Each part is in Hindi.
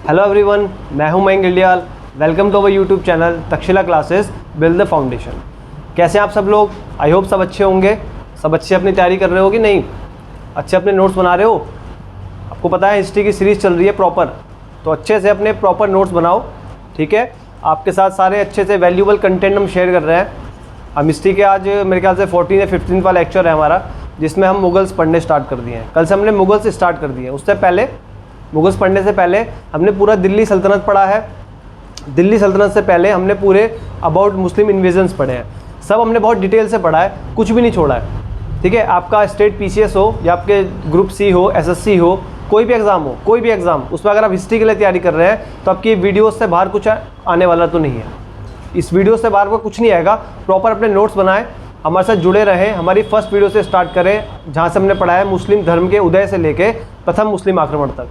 हेलो एवरीवन, मैं हूं Mayank Gildiyal. Welcome to our YouTube channel Takshashila classes build the foundation. कैसे हैं आप सब लोग? आई होप सब अच्छे होंगे। सब अच्छे अपनी तैयारी कर रहे हो कि नहीं? अच्छे अपने नोट्स बना रहे हो? आपको पता है हिस्ट्री की सीरीज़ चल रही है प्रॉपर, तो अच्छे से अपने प्रॉपर नोट्स बनाओ, ठीक है। आपके साथ सारे अच्छे से वैल्यूबल कंटेंट हम शेयर कर रहे हैं। हम हिस्ट्री के आज मेरे ख्याल से 14 या 15 वाला लेक्चर है हमारा, जिसमें हम मुगल्स पढ़ने स्टार्ट कर दिए हैं। कल से हमने मुगल्स स्टार्ट कर दिए हैं। उससे पहले मुगल्स पढ़ने से पहले हमने पूरा दिल्ली सल्तनत पढ़ा है। दिल्ली सल्तनत से पहले हमने पूरे अबाउट मुस्लिम इन्वेजन्स पढ़े हैं। सब हमने बहुत डिटेल से पढ़ा है, कुछ भी नहीं छोड़ा है, ठीक है। आपका स्टेट पीसीएस हो या आपके ग्रुप सी हो, एसएससी हो, कोई भी एग्ज़ाम हो, कोई भी एग्ज़ाम, उसमें अगर आप हिस्ट्री के लिए तैयारी कर रहे हैं तो आपकी वीडियो से बाहर कुछ आने वाला तो नहीं है। इस वीडियो से बाहर को कुछ नहीं आएगा। प्रॉपर अपने नोट्स बनाएं, हमारे साथ जुड़े रहें। हमारी फर्स्ट वीडियो से स्टार्ट करें, जहाँ से हमने पढ़ा है मुस्लिम धर्म के उदय से लेके प्रथम मुस्लिम आक्रमण तक,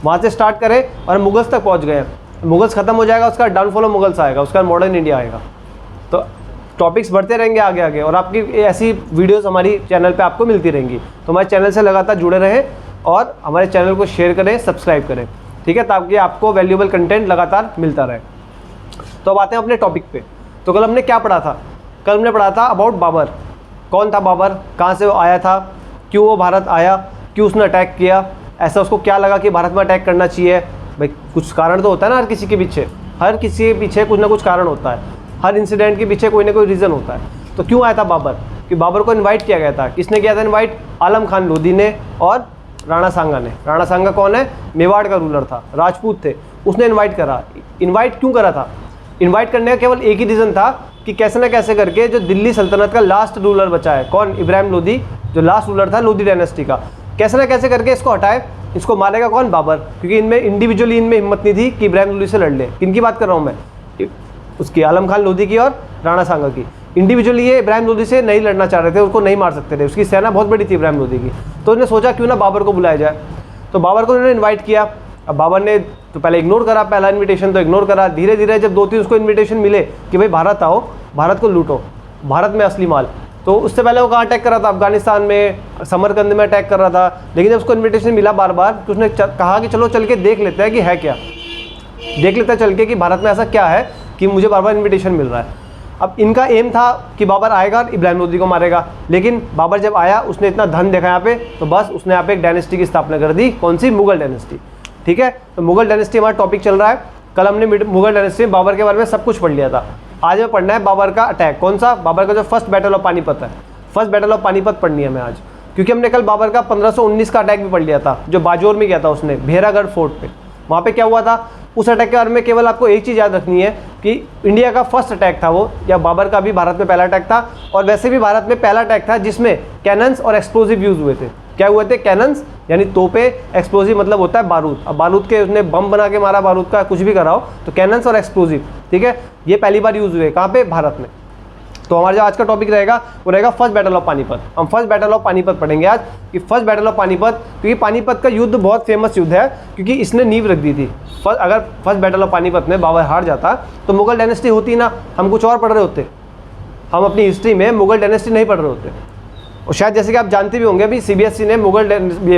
वहाँ से स्टार्ट करें और मुगल्स तक पहुँच गए। मुगल्स ख़त्म हो जाएगा, उसका डाउनफॉल ऑफ मुगल्स आएगा, उसका मॉडर्न इंडिया आएगा। तो टॉपिक्स बढ़ते रहेंगे आगे आगे, और आपकी ऐसी वीडियोस हमारी चैनल पे आपको मिलती रहेंगी। तो हमारे चैनल से लगातार जुड़े रहें और हमारे चैनल को शेयर करें, सब्सक्राइब करें, ठीक है, ताकि आपको वैल्यूएबल कंटेंट लगातार मिलता रहे। तो अब आते हैं अपने टॉपिक पे। तो कल हमने क्या पढ़ा था? कल हमने पढ़ा था अबाउट बाबर। कौन था बाबर? कहाँ से वो आया था? क्यों वो भारत आया? क्यों उसने अटैक किया? ऐसा उसको क्या लगा कि भारत में अटैक करना चाहिए? भाई कुछ कारण तो होता है ना हर किसी के पीछे। हर किसी के पीछे कुछ ना कुछ कारण होता है। हर इंसिडेंट के पीछे कोई ना कोई रीज़न होता है। तो क्यों आया था बाबर? कि बाबर को इनवाइट किया गया था। किसने किया था इनवाइट? आलम खान लोधी ने और राणा सांगा ने। राणा सांगा कौन है? मेवाड़ का रूलर था, राजपूत थे। उसने इन्वाइट करा। इन्वाइट क्यों करा था? इन्वाइट करने का केवल एक ही रीज़न था कि कैसे ना कैसे करके जो दिल्ली सल्तनत का लास्ट रूलर बचा है, कौन? इब्राहिम लोधी, जो लास्ट रूलर था लोधी डायनेस्टी का, कैसे ना कैसे करके इसको हटाए। इसको मारेगा कौन? बाबर। क्योंकि इनमें इंडिविजुअली इनमें हिम्मत नहीं थी कि इब्राहिम लोधी से लड़ ले। किनकी बात कर रहा हूँ मैं? उसकी, आलम खान लोधी की और राणा सांगा की। इंडिविजुअली ये इब्राहिम लोधी से नहीं लड़ना चाह रहे थे, उसको नहीं मार सकते थे। उसकी सेना बहुत बड़ी थी इब्राहिम लोधी की। तो उन्होंने सोचा क्यों ना बाबर को बुलाया जाए। तो बाबर को उन्होंने इन्वाइट किया। अब बाबर ने तो पहले इग्नोर करा, पहला इन्विटेशन तो इग्नोर करा। धीरे धीरे जब 2-3 उसको इन्विटेशन मिले कि भाई भारत आओ, भारत को लूटो, भारत में असली माल, तो उससे पहले वो कहाँ अटैक कर रहा था? अफगानिस्तान में, समरकंद में अटैक कर रहा था। लेकिन जब उसको इन्विटेशन मिला बार बार, तो उसने कहा कि चलो चल के देख लेते हैं कि है क्या, देख लेते हैं चल के कि भारत में ऐसा क्या है कि मुझे बार बार इन्विटेशन मिल रहा है। अब इनका एम था कि बाबर आएगा और इब्राहिम लोधी को मारेगा। लेकिन बाबर जब आया, उसने इतना धन देखा यहाँ पे, तो बस उसने यहाँ पे एक डायनेस्टी की स्थापना कर दी। कौन सी? मुगल डायनेस्टी, ठीक है। तो मुगल डायनेस्टी हमारा टॉपिक चल रहा है। कल हमने मुगल डायनेस्टी में बाबर के बारे में सब कुछ पढ़ लिया था। आज हमें पढ़ना है बाबर का अटैक। कौन सा? बाबर का जो फर्स्ट बैटल ऑफ पानीपत है। फर्स्ट बैटल ऑफ पानीपत पढ़नी है हमें आज, क्योंकि हमने कल बाबर का 1519 का अटैक भी पढ़ लिया था, जो बाजौर में किया था उसने, भेरागढ़ फोर्ट पे। वहाँ पे क्या हुआ था? उस अटैक के बारे में केवल आपको एक चीज़ याद रखनी है कि इंडिया का फर्स्ट अटैक था वो, या बाबर का भी भारत में पहला अटैक था। और वैसे भी भारत में पहला अटैक था जिसमें कैनन्स और एक्सप्लोजिव यूज़ हुए थे। क्या हुए थे? कैनन्स यानी तोपे, एक्सप्लोजिव मतलब होता है बारूद। अब बारूद के उसने बम बना के मारा, बारूद का कुछ भी कराओ, तो कैनन्स और एक्सप्लोजिव, ठीक है, ये पहली बार यूज़ हुए। कहाँ पे? भारत में। तो हमारा जो आज का टॉपिक रहेगा वो रहेगा फर्स्ट बैटल ऑफ पानीपत। हम फर्स्ट बैटल ऑफ पानीपत पढ़ेंगे आज, कि फर्स्ट बैटल ऑफ पानीपत, क्योंकि पानीपत का युद्ध बहुत फेमस युद्ध है, क्योंकि इसने नींव रख दी थी। अगर फर्स्ट बैटल ऑफ पानीपत में बाबर हार जाता तो मुगल डायनेस्टी होती ना, हम कुछ और पढ़ रहे होते। हम अपनी हिस्ट्री में मुगल डायनेस्टी नहीं पढ़ रहे होते। और शायद जैसे कि आप जानते भी होंगे, अभी सीबीएसई ने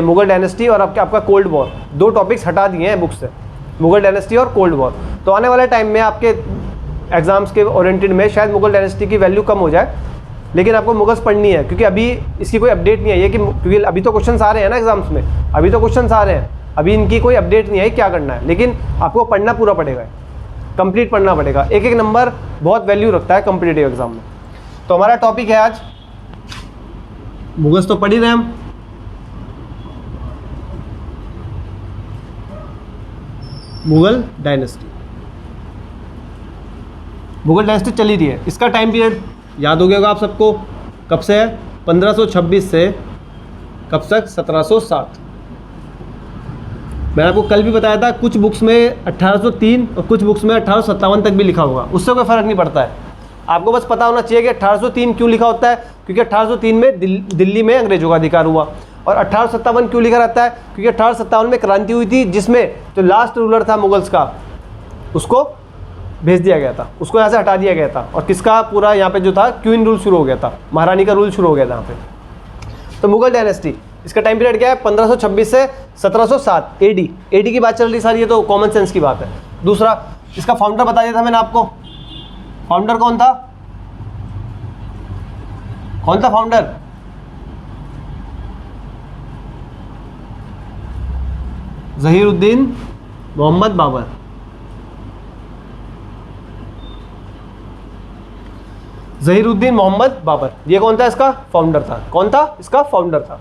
मुगल डायनेस्टी और आपका कोल्ड वॉर, 2 टॉपिक्स हटा दिए हैं बुक से, मुगल डायनेस्टी और कोल्ड वॉर। तो आने वाले टाइम में आपके एग्जाम्स के ओरिएंटेड में शायद मुगल डायनेस्टी की वैल्यू कम हो जाए, लेकिन आपको मुगल्स पढ़नी है, क्योंकि अभी इसकी कोई अपडेट नहीं आई है कि, क्योंकि अभी तो क्वेश्चन आ रहे हैं ना एग्जाम्स में, अभी तो क्वेश्चन आ रहे हैं, अभी इनकी कोई अपडेट नहीं आई क्या करना है। लेकिन आपको पढ़ना पूरा पड़ेगा, कंप्लीट पढ़ना पड़ेगा। एक एक नंबर बहुत वैल्यू रखता है कॉम्पिटिटिव एग्जाम में। तो हमारा टॉपिक है आज, मुगल्स तो पढ़ ही रहे हम, मुगल डायनेस्टी। मुगल डायनेस्टी चली रही है। इसका टाइम पीरियड याद हो गया होगा आप सबको, कब से है? 1526 से कब तक? 1707। मैंने आपको कल भी बताया था, कुछ बुक्स में 1803 और कुछ बुक्स में 1857 तक भी लिखा होगा, उससे कोई फ़र्क नहीं पड़ता है। आपको बस पता होना चाहिए कि 1803 क्यों लिखा होता है, क्योंकि 1803 में दिल्ली में अंग्रेजों का अधिकार हुआ। और 1857 क्यों लिखा रहता है? क्योंकि 1857 में क्रांति हुई थी, जिसमें जो लास्ट रूलर था मुगल्स का, उसको भेज दिया गया था, उसको यहाँ से हटा दिया गया था। और किसका पूरा यहाँ पे जो था क्वीन रूल शुरू हो गया था, महारानी का रूल शुरू हो गया था यहाँ पे। तो मुगल डायनेस्टी इसका टाइम पीरियड क्या है 1526 से 1707 एडी। एडी की बात चल रही सारी, ये तो कॉमन सेंस की बात है। दूसरा, इसका फाउंडर बता दिया था मैंने आपको। फाउंडर कौन था? कौन था फाउंडर? ज़हीरुद्दीन मोहम्मद बाबर। ज़हीरुद्दीन मोहम्मद बाबर, ये कौन था? इसका फाउंडर था। कौन था? इसका फाउंडर था।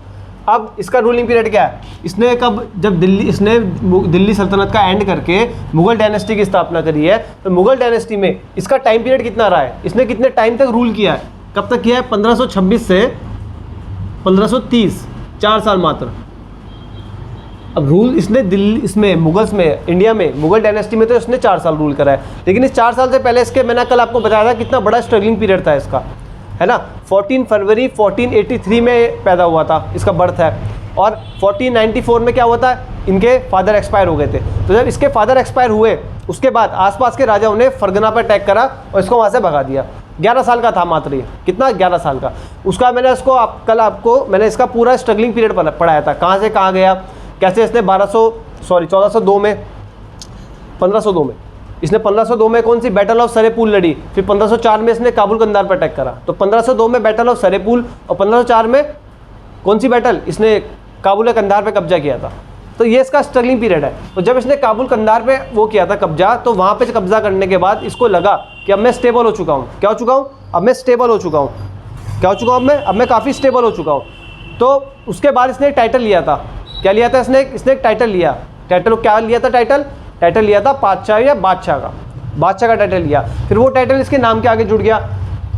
अब इसका रूलिंग पीरियड क्या है? इसने कब, जब दिल्ली सल्तनत का एंड करके मुगल डायनेस्टी की स्थापना करी है, तो मुगल डायनेस्टी में इसका टाइम पीरियड कितना रहा है? इसने कितने टाइम तक रूल किया है? कब तक किया है? 1526 से 1530, 4 साल मात्र। अब रूल इसने दिल्ली, इसमें मुगल्स में, इंडिया में मुगल डायनेस्टी में तो इसने 4 साल रूल करा है, लेकिन इस 4 साल से पहले इसके, मैंने कल आपको बताया था कितना बड़ा स्ट्रगलिंग पीरियड था इसका, है ना। 14 फरवरी 1483 में पैदा हुआ था, इसका बर्थ है। और 1494 में क्या हुआ था? इनके फादर एक्सपायर हो गए थे। तो जब इसके फादर एक्सपायर हुए, उसके बाद आसपास के राजाओं ने फरगना पर अटैक करा और इसको वहाँ से भगा दिया। 11 साल का था मात्र ये। कितना? 11 साल का। उसका मैंने इसको कल आपको मैंने इसका पूरा स्ट्रगलिंग पीरियड पढ़ाया था, कहाँ से कहाँ गया, कैसे इसने 1402 में 1502 में इसने 1502 में कौन सी बैटल ऑफ सरेपुल लड़ी, फिर 1504 में इसने काबुल कंधार पर अटैक करा। तो 1502 में बैटल ऑफ सरेपुल और 1504 में कौन सी बैटल? इसने काबुल कंधार पे कब्जा किया था। तो ये इसका स्ट्रगलिंग पीरियड है। तो जब इसने काबुल कंधार पे वो किया था कब्जा, तो वहाँ पे कब्जा करने के बाद इसको लगा कि अब मैं स्टेबल हो चुका हूँ। क्या हो चुका हूँ? अब मैं स्टेबल हो चुका हूँ। क्या हो चुका हूँ? अब मैं काफ़ी स्टेबल हो चुका हूँ। तो उसके बाद इसने एक टाइटल लिया था। क्या लिया था इसने एक टाइटल लिया। टाइटल क्या लिया था? टाइटल लिया था पातशाह या बादशाह का टाइटल लिया। फिर वो टाइटल इसके नाम के आगे जुड़ गया,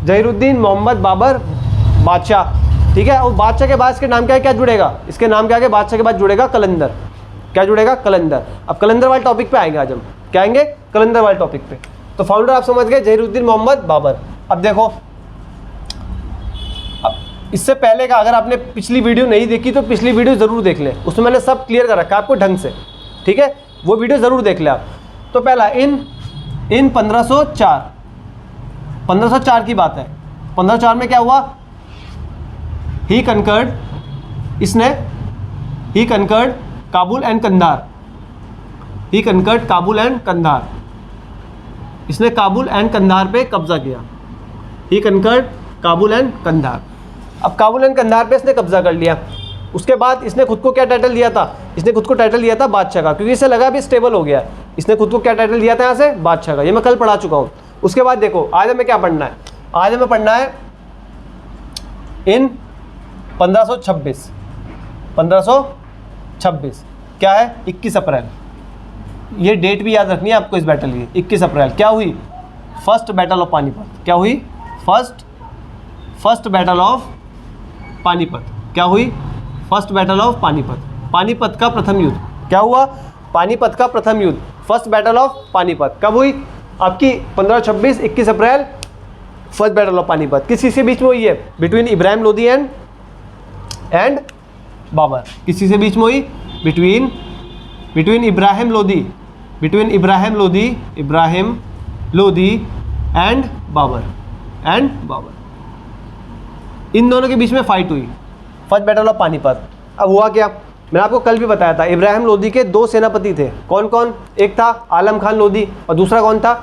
ज़हीरुद्दीन मोहम्मद बाबर बादशाह। ठीक है, और बादशाह के बाद इसके नाम के आगे क्या जुड़ेगा? इसके नाम के आगे बादशाह के बाद जुड़ेगा कलंदर। क्या जुड़ेगा? कलंदर। अब कलंदर वाले टॉपिक पे आएंगे आज हम। क्या आएंगे? कलंदर वाले टॉपिक पे। तो फाउंडर आप समझ गए, ज़हीरुद्दीन मोहम्मद बाबर। अब देखो, अब इससे पहले का अगर आपने पिछली वीडियो नहीं देखी तो पिछली वीडियो ज़रूर देख लें, उसमें मैंने सब क्लियर कर रखा है आपको ढंग से। ठीक है, वो वीडियो ज़रूर देख लें आप। तो पहला इन 1504 की बात है। 1504 में क्या हुआ? He conquered Kabul and Kandahar. He conquered Kabul and Kandahar. इसने काबुल एंड कंधार पे कब्जा किया। He conquered Kabul and Kandahar. अब काबुल एंड कंधार पे इसने कब्जा कर लिया। उसके बाद इसने खुद को क्या टाइटल दिया था? इसने खुद को टाइटल दिया था बादशाह का, क्योंकि इसे लगा अभी स्टेबल हो गया। इसने खुद को क्या टाइटल दिया था यहाँ से? बादशाह का। ये मैं कल पढ़ा चुका हूँ। उसके बाद देखो आज हमें क्या पढ़ना है? आज हमें पढ़ना है इन 1526। क्या है? 21 अप्रैल। ये डेट भी याद रखनी है आपको इस बैटल की। 21 अप्रैल क्या हुई? First battle of Panipat. क्या हुई? First battle of Panipat. क्या हुई? First battle of Panipat. Panipat का प्रथम युद्ध। क्या हुआ? पानीपत का प्रथम युद्ध, फर्स्ट बैटल ऑफ पानीपत। कब हुई? आपकी 1526 21 April, first battle of Panipat. किसी से बीच में हुई है? Between Ibrahim Lodi and Babur. किसी से बीच में हुई? Between Ibrahim Lodi and Babur. इन दोनों के बीच में फाइट हुई, फर्स्ट बैटल ऑफ पानीपत। अब हुआ क्या? मैंने आपको कल भी बताया था, इब्राहिम लोदी के 2 सेनापति थे। कौन कौन? एक था आलम खान लोदी और दूसरा कौन था?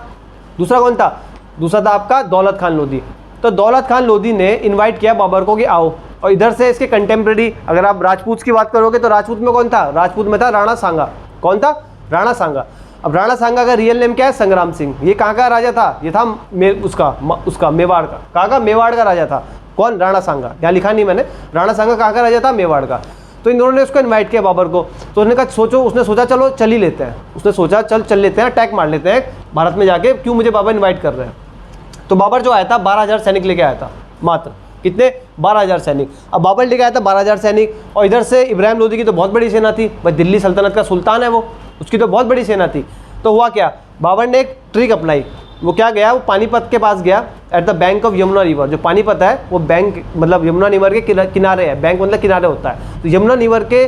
दूसरा था आपका दौलत खान लोदी। तो दौलत खान लोदी ने इनवाइट किया बाबर को कि आओ, और इधर से इसके कंटेम्प्रेरी, अगर आप राजपूत की बात करोगे तो राजपूत में कौन था? राजपूत में था राणा सांगा। कौन था? राणा सांगा। अब राणा सांगा का रियल नेम क्या है? संग्राम सिंह। ये कहाँ का राजा था? ये था उसका मेवाड़ का। कहाँ का? मेवाड़ का राजा था। कौन? राणा सांगा। यहाँ लिखा नहीं मैंने। राणा सांगा कहाँ का राजा था? मेवाड़ का। तो इन दोनों ने उसको इनवाइट किया बाबर को। तो उसने सोचा चलो चल ही लेते हैं। उसने सोचा चल लेते हैं, अटैक मार लेते हैं भारत में जाके, क्यों मुझे बाबर इन्वाइट कर रहे हैं। तो बाबर जो आया था 12,000 सैनिक लेके आया था मात्र। कितने? 12,000 सैनिक। अब बाबर लेके आया था 12,000 सैनिक, और इधर से इब्राहिम लोदी की तो बहुत बड़ी सेना थी भाई, दिल्ली सल्तनत का सुल्तान है वो, उसकी तो बहुत बड़ी सेना थी। तो हुआ क्या? बाबर ने एक ट्रिक अपनाई। वो क्या गया? वो पानीपत के पास गया, at the bank of Yamuna river. जो पानीपत है वो बैंक मतलब यमुना रिवर के किनारे है। बैंक मतलब किनारे होता है, तो यमुना रिवर के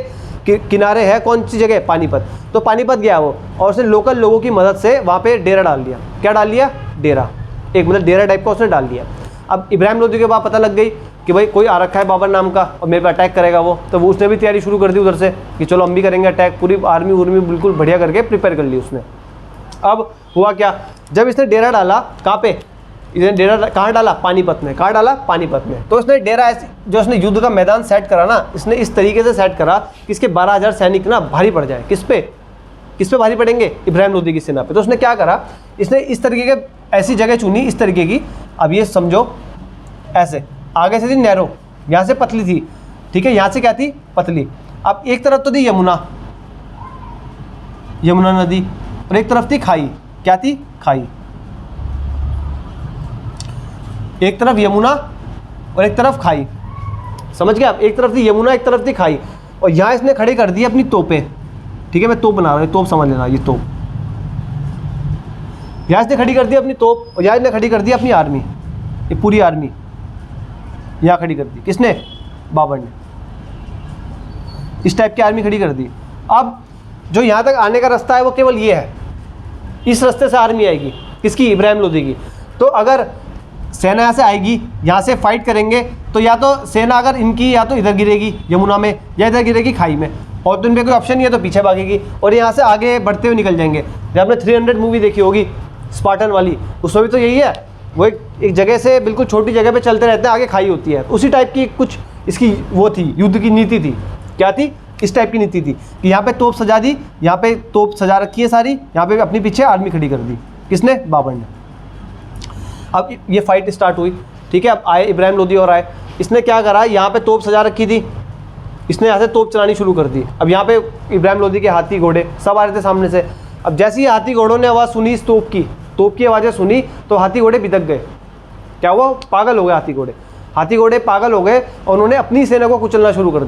किनारे है कौन सी जगह? पानीपत। तो पानीपत गया वो, और उसने लोकल लोगों की मदद से वहाँ पे डेरा डाल दिया। क्या डाल दिया? डेरा। एक मतलब डेरा टाइप का उसने डाल दिया। अब इब्राहिम लोदी के बाद पता लग गई कि भाई कोई आ रखा है बाबर नाम का और मेरे पे अटैक करेगा वो, तो वो उसने भी तैयारी शुरू कर दी उधर से कि चलो हम भी करेंगे अटैक। पूरी आर्मी उर्मी बिल्कुल बढ़िया करके प्रिपेयर कर ली उसने। अब हुआ क्या, जब इसने डेरा डाला कहाँ पे, इसने डेरा कहाँ डाला, पानीपत में। कहाँ डाला, पानीपत में। तो इसने डेरा जो इसने युद्ध का मैदान सेट करा ना, इसने इस तरीके से सेट करा कि इसके 12,000 सैनिक ना भारी पड़ जाए। किस पे भारी पड़ेंगे, इब्राहिम लोदी की सेना पे। तो उसने क्या करा, इसने इस तरीके के ऐसी जगह चुनी इस तरीके की। अब ये समझो ऐसे आगे से थी नैरो, यहाँ से पतली थी, ठीक है, यहाँ से क्या थी, पतली। अब एक तरफ तो थी यमुना नदी और एक तरफ थी खाई। क्या थी, खाई। एक तरफ यमुना और एक तरफ खाई, समझ गए आप। एक तरफ थी यमुना, एक तरफ थी खाई। और यहाँ इसने खड़ी कर दी अपनी तोपें, ठीक है, मैं तोप बना रहा हूँ, तोप समझ लेना, ये तोप। यहाँ इसने खड़ी कर दी अपनी तोप और यहाँ इसने खड़ी कर दी अपनी आर्मी, ये पूरी आर्मी यहाँ खड़ी कर दी। किसने, बाबर ने। इस टाइप की आर्मी खड़ी कर दी। अब जो यहाँ तक आने का रास्ता है वो केवल ये है, इस रास्ते से आर्मी आएगी, किसकी, इब्राहिम लोदी की। तो अगर सेना यहाँ से आएगी, यहाँ से फाइट करेंगे, तो या तो सेना अगर इनकी या तो इधर गिरेगी यमुना में या इधर गिरेगी खाई में, और तो इनमें कोई ऑप्शन नहीं है तो पीछे भागेगी और यहाँ से आगे बढ़ते हुए निकल जाएंगे। जब आपने 300 मूवी देखी होगी स्पार्टन वाली, उसमें भी तो यही है, वो एक जगह से बिल्कुल छोटी जगह पे चलते रहते हैं, आगे खाई होती है। उसी टाइप की कुछ इसकी वो थी, युद्ध की नीति थी। क्या थी, इस टाइप की नीति थी कि यहाँ पे तोप सजा दी, यहाँ पे तोप सजा रखी है सारी, यहाँ पे अपनी पीछे आर्मी खड़ी कर दी। किसने, बाबर ने। अब ये फाइट स्टार्ट हुई, ठीक है। अब आए इब्राहिम लोदी और आए, इसने क्या करा, यहाँ पे तोप सजा रखी थी, इसने यहाँ से तोप चलानी शुरू कर दी। अब यहाँ पे इब्राहिम लोदी के हाथी घोड़े सब आ रहे थे सामने से। अब जैसे ही हाथी घोड़ों ने आवाज़ सुनी, इस तोप की आवाज़ें सुनी, तो हाथी घोड़े बिदक गए। क्या हुआ, पागल हो गए हाथी घोड़े पागल हो गए और उन्होंने अपनी सेना को कुचलना शुरू कर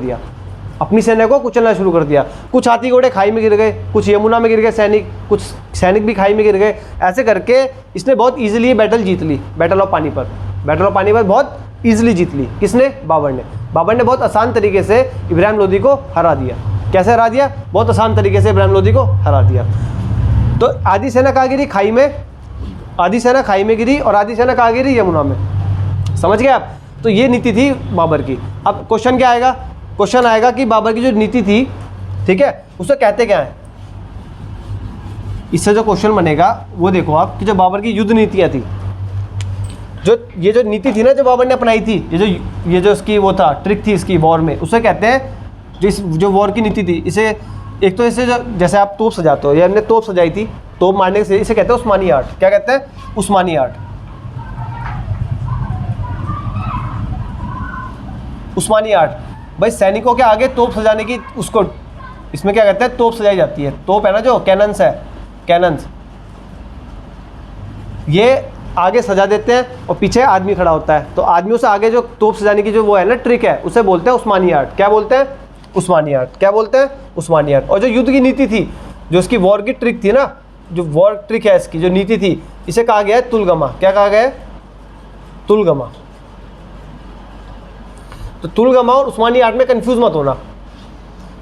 दिया, कुछ हाथी घोड़े खाई में गिर गए, कुछ यमुना में गिर गए सैनिक, कुछ सैनिक भी खाई में गिर गए। ऐसे करके इसने बहुत ईजिली बैटल जीत ली, बैटल ऑफ पानीपत बहुत ईजिली जीत ली। किसने, बाबर ने बहुत आसान तरीके से इब्राहिम लोदी को हरा दिया। कैसे हरा दिया, बहुत आसान तरीके से इब्राहिम लोदी को हरा दिया। तो आधी सेना कहाँ गिरी, खाई में, आधी सेना खाई में गिरी और आधी सेना कहाँ गिरी, यमुना में। समझ गए आप। तो ये नीति थी बाबर की। अब क्वेश्चन क्या आएगा, क्वेश्चन आएगा कि बाबर की जो नीति थी, ठीक है, उसे कहते क्या है। इससे जो क्वेश्चन बनेगा वो देखो आप कि जो बाबर की युद्ध नीतियाँ थी, ये जो नीति थी ना जो बाबर ने अपनाई थी, ये जो इसकी वो था, ट्रिक थी इसकी वॉर में, उसे कहते हैं जो वॉर की नीति थी। इसे एक तो इसे जैसे आप तोप सजाते हो, ये हमने तोप सजाई थी, तोप मारने से, इसे कहते हैं उस्मानी आर्ट। क्या कहते हैं, उस्मानी आर्ट। उस्मानी आर्ट भाई, सैनिकों के आगे तोप सजाने की, उसको इसमें क्या कहते हैं, तोप सजाई जाती है। तोप है ना जो कैनन्स है, कैनन्स, ये आगे सजा देते हैं और पीछे आदमी खड़ा होता है। तो आदमियों से आगे जो तोप सजाने की जो वो है ना ट्रिक है, उसे बोलते हैं उस्मानी आर्ट। क्या बोलते हैं, उस्मानी आर्ट। क्या बोलते हैं, उस्मानी आर्ट। और जो युद्ध की नीति थी, जो इसकी वॉर की ट्रिक थी ना, जो वॉर ट्रिक है इसकी, जो नीति थी, इसे कहा गया है तुलगमा। क्या कहा गया है, तुलगमा। तो तुलगमा और उस्मानी आर्ट में कंफ्यूज मत होना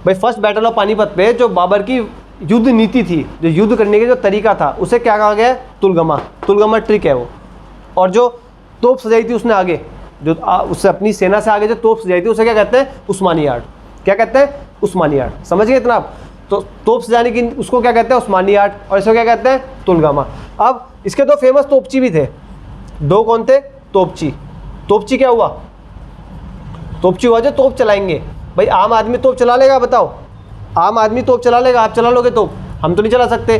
भाई। फर्स्ट बैटल ऑफ पानीपत पे जो बाबर की युद्ध नीति थी, जो युद्ध करने का जो तरीका था, उसे क्या कहा गया है, तुलगमा। तुलगमा ट्रिक है वो। और जो तोप सजाई थी उसने आगे, जो उससे अपनी सेना से आगे जो तोप सजाई थी, उसे क्या कहते हैं, उस्मानी आर्ट। क्या कहते हैं, उस्मानी आर्ट। समझ गए इतना आप। तो तोप सजाने की उसको क्या कहते हैं, उस्मानी आर्ट, और इसको क्या कहते हैं, तुलगमा। अब इसके दो फेमस तोपची भी थे। दो कौन थे, तोपची क्या हुआ, तोपची हुआ जो तोप चलाएंगे। भाई आम आदमी तोप चला लेगा, बताओ, आम आदमी तोप चला लेगा, आप चला लोगे तोप, हम तो नहीं चला सकते।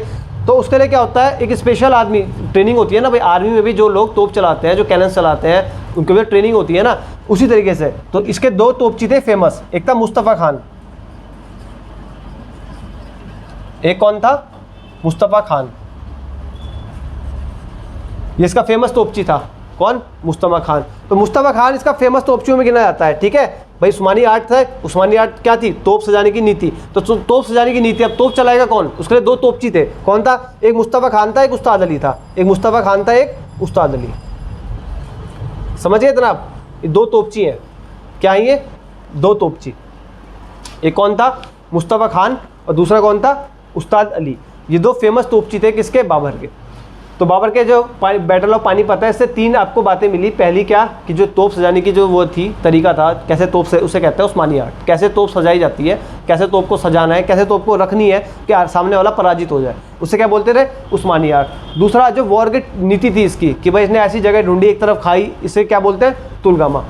तो उसके लिए क्या होता है, एक स्पेशल आदमी, ट्रेनिंग होती है ना भाई, आर्मी में भी जो लोग तोप चलाते हैं, जो कैनन्स चलाते हैं, उनके भी ट्रेनिंग होती है ना, उसी तरीके से। तो इसके दो तोपची थे फेमस, एक था मुस्तफ़ा खान, एक कौन था, मुस्तफ़ा खान। ये इसका फेमस तोपची था, कौन, मुस्तफ़ा खान। तो मुस्तफ़ा खान इसका फेमस तोपचियों में गिना जाता है, ठीक है भाई। उस्मानी आर्ट था, उस्मानी आर्ट क्या थी, तोप सजाने की नीति। तो तोप सजाने की नीति, अब तोप चलाएगा कौन, उसके लिए दो तोपची थे। कौन था, एक मुस्तफ़ा खान था, एक उस्ताद अली था। एक मुस्तफ़ा खान था, एक उस्ताद अली। समझिए इतना आप, ये दो तोपची हैं। क्या है ये, दो तोपची। एक कौन था, मुस्तफ़ा खान, और दूसरा कौन था, उस्ताद अली। ये दो फेमस तोपची थे किसके, बाबर के। तो बाबर के जो बैटल ऑफ पानीपत है, इससे 3 आपको बातें मिली। पहली क्या कि जो तोप सजाने की जो वो थी तरीका था, कैसे तोप से उसे कहते हैं उस्मानी आर्ट, कैसे तोप सजाई जाती है, कैसे तोप को सजाना है, कैसे तोप को रखनी है कि सामने वाला पराजित हो जाए, उसे क्या बोलते थे, उस्मानी आर्ट। दूसरा जो वॉर की नीति थी इसकी कि भाई इसने ऐसी जगह ढूंढी, एक तरफ खाई, इसे क्या बोलते हैं, तुलगामा।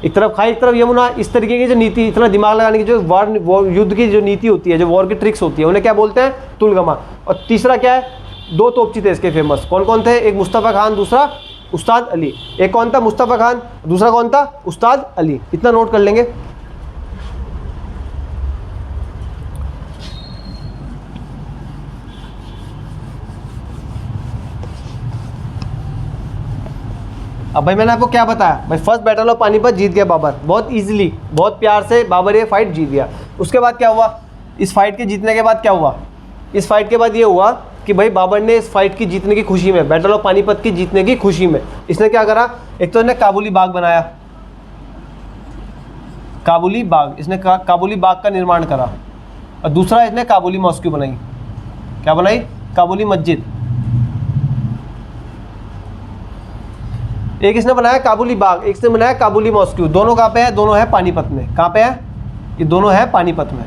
एक तरफ खाई एक तरफ यमुना, इस तरीके की जो नीति, इतना दिमाग लगाने की जो वॉर युद्ध की जो नीति होती है, जो वॉर की ट्रिक्स होती है, उन्हें क्या बोलते हैं, तुलगामा। और तीसरा क्या है, 2 तोपची थे इसके फेमस, कौन कौन थे, एक मुस्तफ़ा खान, दूसरा उस्ताद अली। एक कौन था, मुस्तफ़ा खान, दूसरा कौन था, उस्ताद अली। इतना नोट कर लेंगे। अब भाई मैंने आपको क्या बताया, भाई फर्स्ट बैटल ऑफ पानीपत जीत गया बाबर, बहुत इजीली, बहुत प्यार से बाबर ये फाइट जीत गया। उसके बाद क्या हुआ, इस फाइट के जीतने के बाद क्या हुआ, इस फाइट के बाद ये हुआ कि भाई बाबर ने इस फाइट की जीतने की खुशी में, बैटल ऑफ पानीपत की जीतने की खुशी में, इसने क्या करा, एक तो इसने काबुली बाग बनाया, काबुली बाग, इसने काबुली बाग का निर्माण करा। और दूसरा इसने काबुली मॉस्क्यू बनाई, क्या बनाई, काबुली मस्जिद। एक इसने बनाया काबुली बाग, एक इसने बनाया काबुली मॉस्क्यू। दोनों कहाँ पे है, दोनों है पानीपत में। कहाँ पे है, ये दोनों है पानीपत में।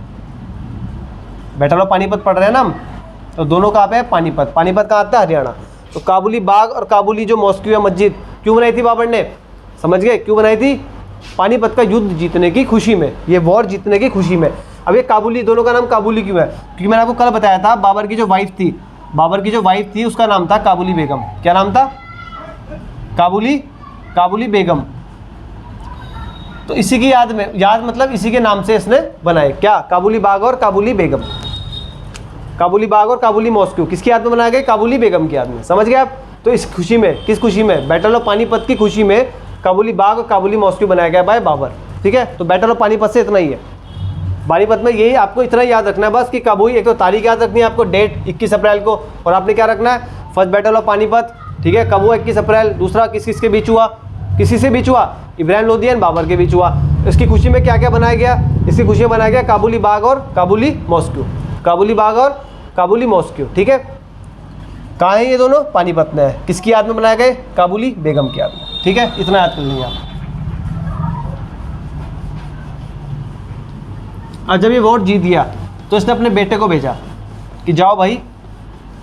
बैटल ऑफ पानीपत पढ़ रहे हैं ना हम, तो दोनों कहाँ पे है, पानीपत। पानीपत कहाँ आता है, हरियाणा। तो काबुली बाग और काबुली जो मॉस्क्यू है मस्जिद, क्यों बनाई थी बाबर ने, समझ गए क्यों बनाई थी, पानीपत का युद्ध जीतने की खुशी में, ये वॉर जीतने की खुशी में। अब ये काबुली, दोनों का नाम काबुली क्यों है, क्योंकि मैंने आपको कल बताया था बाबर की जो वाइफ थी, बाबर की जो वाइफ थी उसका नाम था काबुली बेगम। क्या नाम था, काबुली बेगम। तो इसी की याद में, याद मतलब इसी के नाम से इसने बनाए, क्या, काबुली बाग और काबुली बेगम। काबुली बाग और काबुली मॉस्क्यू किसकी याद में बनाए गए, काबुली बेगम की याद में, समझ गए आप। तो इस खुशी में, किस खुशी में, बैटल ऑफ पानीपत की खुशी में काबुली बाग और काबुली मॉस्क्यू बनाया गया बाय बाबर। ठीक है, तो बैटल ऑफ पानीपत से इतना ही है। पानीपत में यही आपको इतना याद रखना है बस कि काबुली, एक तो तारीख याद रखनी है आपको, डेट 21 अप्रैल को, और आपने क्या रखना है, फर्स्ट बैटल ऑफ पानीपत, ठीक है, कब हुआ, 21 अप्रैल। दूसरा किस किस के बीच हुआ, किसी से बीच हुआ, इब्राहिम लोदी एंड बाबर के बीच हुआ। इसकी खुशी में क्या क्या बनाया गया, इसकी खुशी में बनाया गया काबुली बाग और काबुली मॉस्क्यू, काबुली बाग और काबुली मॉस्क्यू। ठीक है, कहाँ है ये दोनों, पानीपत में है। किसकी याद में बनाए गए, काबुली बेगम की याद में। ठीक है, इतना याद कर लेंगे आप। और जब ये वोट जीत गया तो इसने अपने बेटे को भेजा कि जाओ भाई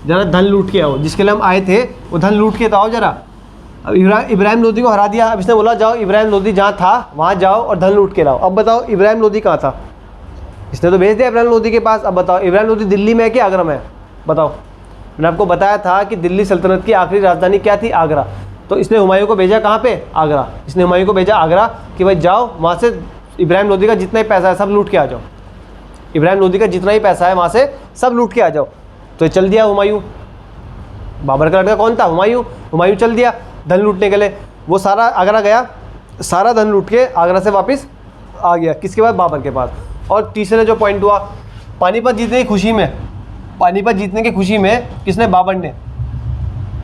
जरा धन लूट के आओ, जिसके लिए हम आए थे वो धन लूट के तो आओ जरा। अब इब्राहिम लोदी को हरा दिया, अब इसने बोला जाओ इब्राहिम लोदी जहाँ था वहाँ जाओ और धन लूट के लाओ। अब बताओ इब्राहिम लोदी कहाँ था, इसने तो भेज दिया इब्राहिम लोदी के पास। अब बताओ इब्राहिम लोदी दिल्ली में है कि आगरा में है, बताओ। मैंने आपको बताया था कि दिल्ली सल्तनत की आखिरी राजधानी क्या थी, आगरा। तो इसने हुमायूं को भेजा कहाँ पे, आगरा। इसने हुमायूं को भेजा आगरा कि भाई जाओ वहाँ से इब्राहिम लोदी का जितना ही पैसा है सब लूट के आ जाओ, इब्राहिम लोदी का जितना ही पैसा है वहाँ से सब लूट के आ जाओ। तो चल दिया हुमायूं, बाबर का लड़का कौन था, हुमायूं। हुमायूं चल दिया धन लूटने के लिए, वो सारा आगरा गया, सारा धन लूट के आगरा से वापस आ गया, किसके पास, बाबर के पास। और तीसरे जो पॉइंट हुआ, पानीपत जीतने की खुशी में, पानीपत जीतने की खुशी में किसने, बाबर ने।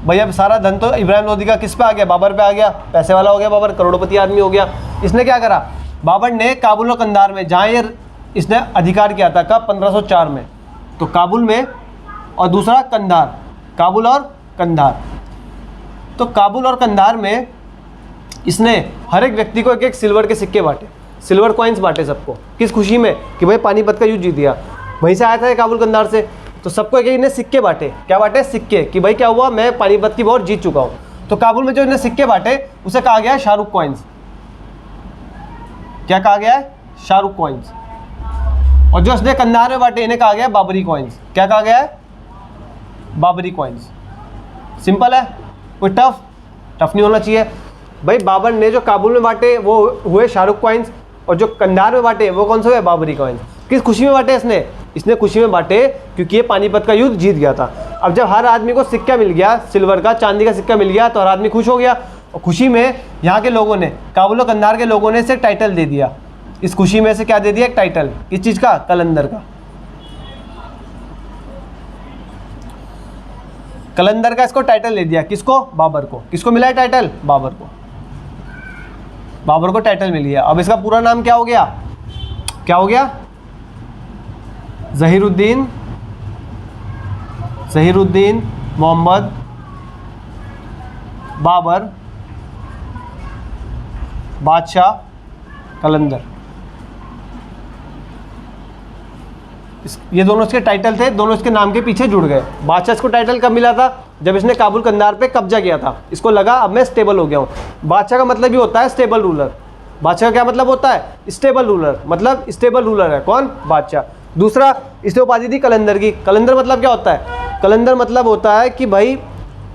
भैया सारा धन तो इब्राहिम लोदी का किस पे आ गया, बाबर पे आ गया, पैसे वाला हो गया बाबर, करोड़पति आदमी हो गया। इसने क्या करा, बाबर ने काबुल और कंधार में, जहाँ ये इसने अधिकार किया था, कब, 1504 में, तो काबुल में, और दूसरा कंधार, काबुल और कंधार। तो काबुल और कंधार में इसने हर एक व्यक्ति को एक एक सिल्वर के सिक्के बांटे, सिल्वर कॉइन्स बांटे सबको, किस खुशी में, कि भाई पानीपत का युद्ध जीत दिया, वहीं से आया था काबुल कंधार से। तो सबको एक एक ने सिक्के बांटे, क्या बांटे, सिक्के, कि भाई क्या हुआ, मैं पानीपत की वॉर जीत चुका हूँ। तो काबुल में जो इन्हें सिक्के बांटे उसे कहा गया है शाहरुख कॉइन्स, क्या कहा गया है, शाहरुख कॉइन्स। और जो इसने कंधार में बांटे इन्हें कहा गया है बाबरी कॉइन्स, क्या कहा गया है, बाबरी कॉइन्स। सिंपल है, कोई टफ नहीं होना चाहिए। भाई बाबर ने जो काबुल में बांटे वो हुए शाहरुख कॉइन्स, और जो कंधार में बांटे वो कौन से हुए, बाबरी कॉइन्स। किस खुशी में बांटे इसने खुशी में बांटे क्योंकि ये पानीपत का युद्ध जीत गया था। अब जब हर आदमी को सिक्का मिल गया, सिल्वर का, चांदी का सिक्का मिल गया, तो हर आदमी खुश हो गया। और खुशी में यहाँ के लोगों ने, काबुल और कंधार के लोगों ने इसे टाइटल दे दिया, इस खुशी में से क्या दे दिया, एक टाइटल, किस चीज़ का, कलंदर का। कलंदर का इसको टाइटल दे दिया, किसको, बाबर को। किसको मिला है टाइटल, बाबर को, बाबर को टाइटल मिल गया। अब इसका पूरा नाम क्या हो गया, क्या हो गया, ज़हीरुद्दीन मोहम्मद बाबर, बादशाह, कलंदर। ये दोनों इसके टाइटल थे, दोनों इसके नाम के पीछे जुड़ गए। बादशाह इसको टाइटल कब मिला था? जब इसने काबुल कंधार पे कब्जा किया था। इसको लगा अब मैं स्टेबल हो गया हूँ। बादशाह का मतलब ही होता है स्टेबल रूलर। बादशाह का क्या मतलब होता है? स्टेबल रूलर, मतलब स्टेबल रूलर है कौन? बादशाह। दूसरा, इसने उपाधि दी कलंदर की। कलंदर मतलब क्या होता है? कलंदर मतलब होता है कि भाई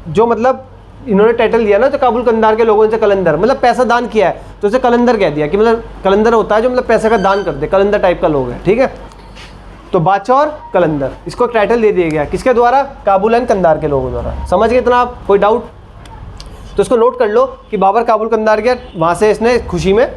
जो मतलब इन्होंने टाइटल दिया ना, तो काबुल कंधार के लोगों से कलंदर मतलब पैसा दान किया है, तो उसे कलंदर कह दिया कि मतलब कलंदर होता है जो मतलब पैसे का दान कर दे, कलंदर टाइप का लोग है, ठीक है। तो बादशाह और कलंदर, इसको टाइटल दे दिया गया किसके द्वारा? काबुल एंड कंधार के लोगों द्वारा। समझ गए इतना आप? कोई डाउट? तो इसको नोट कर लो कि बाबर काबुल कंधार गया, वहाँ से इसने खुशी में,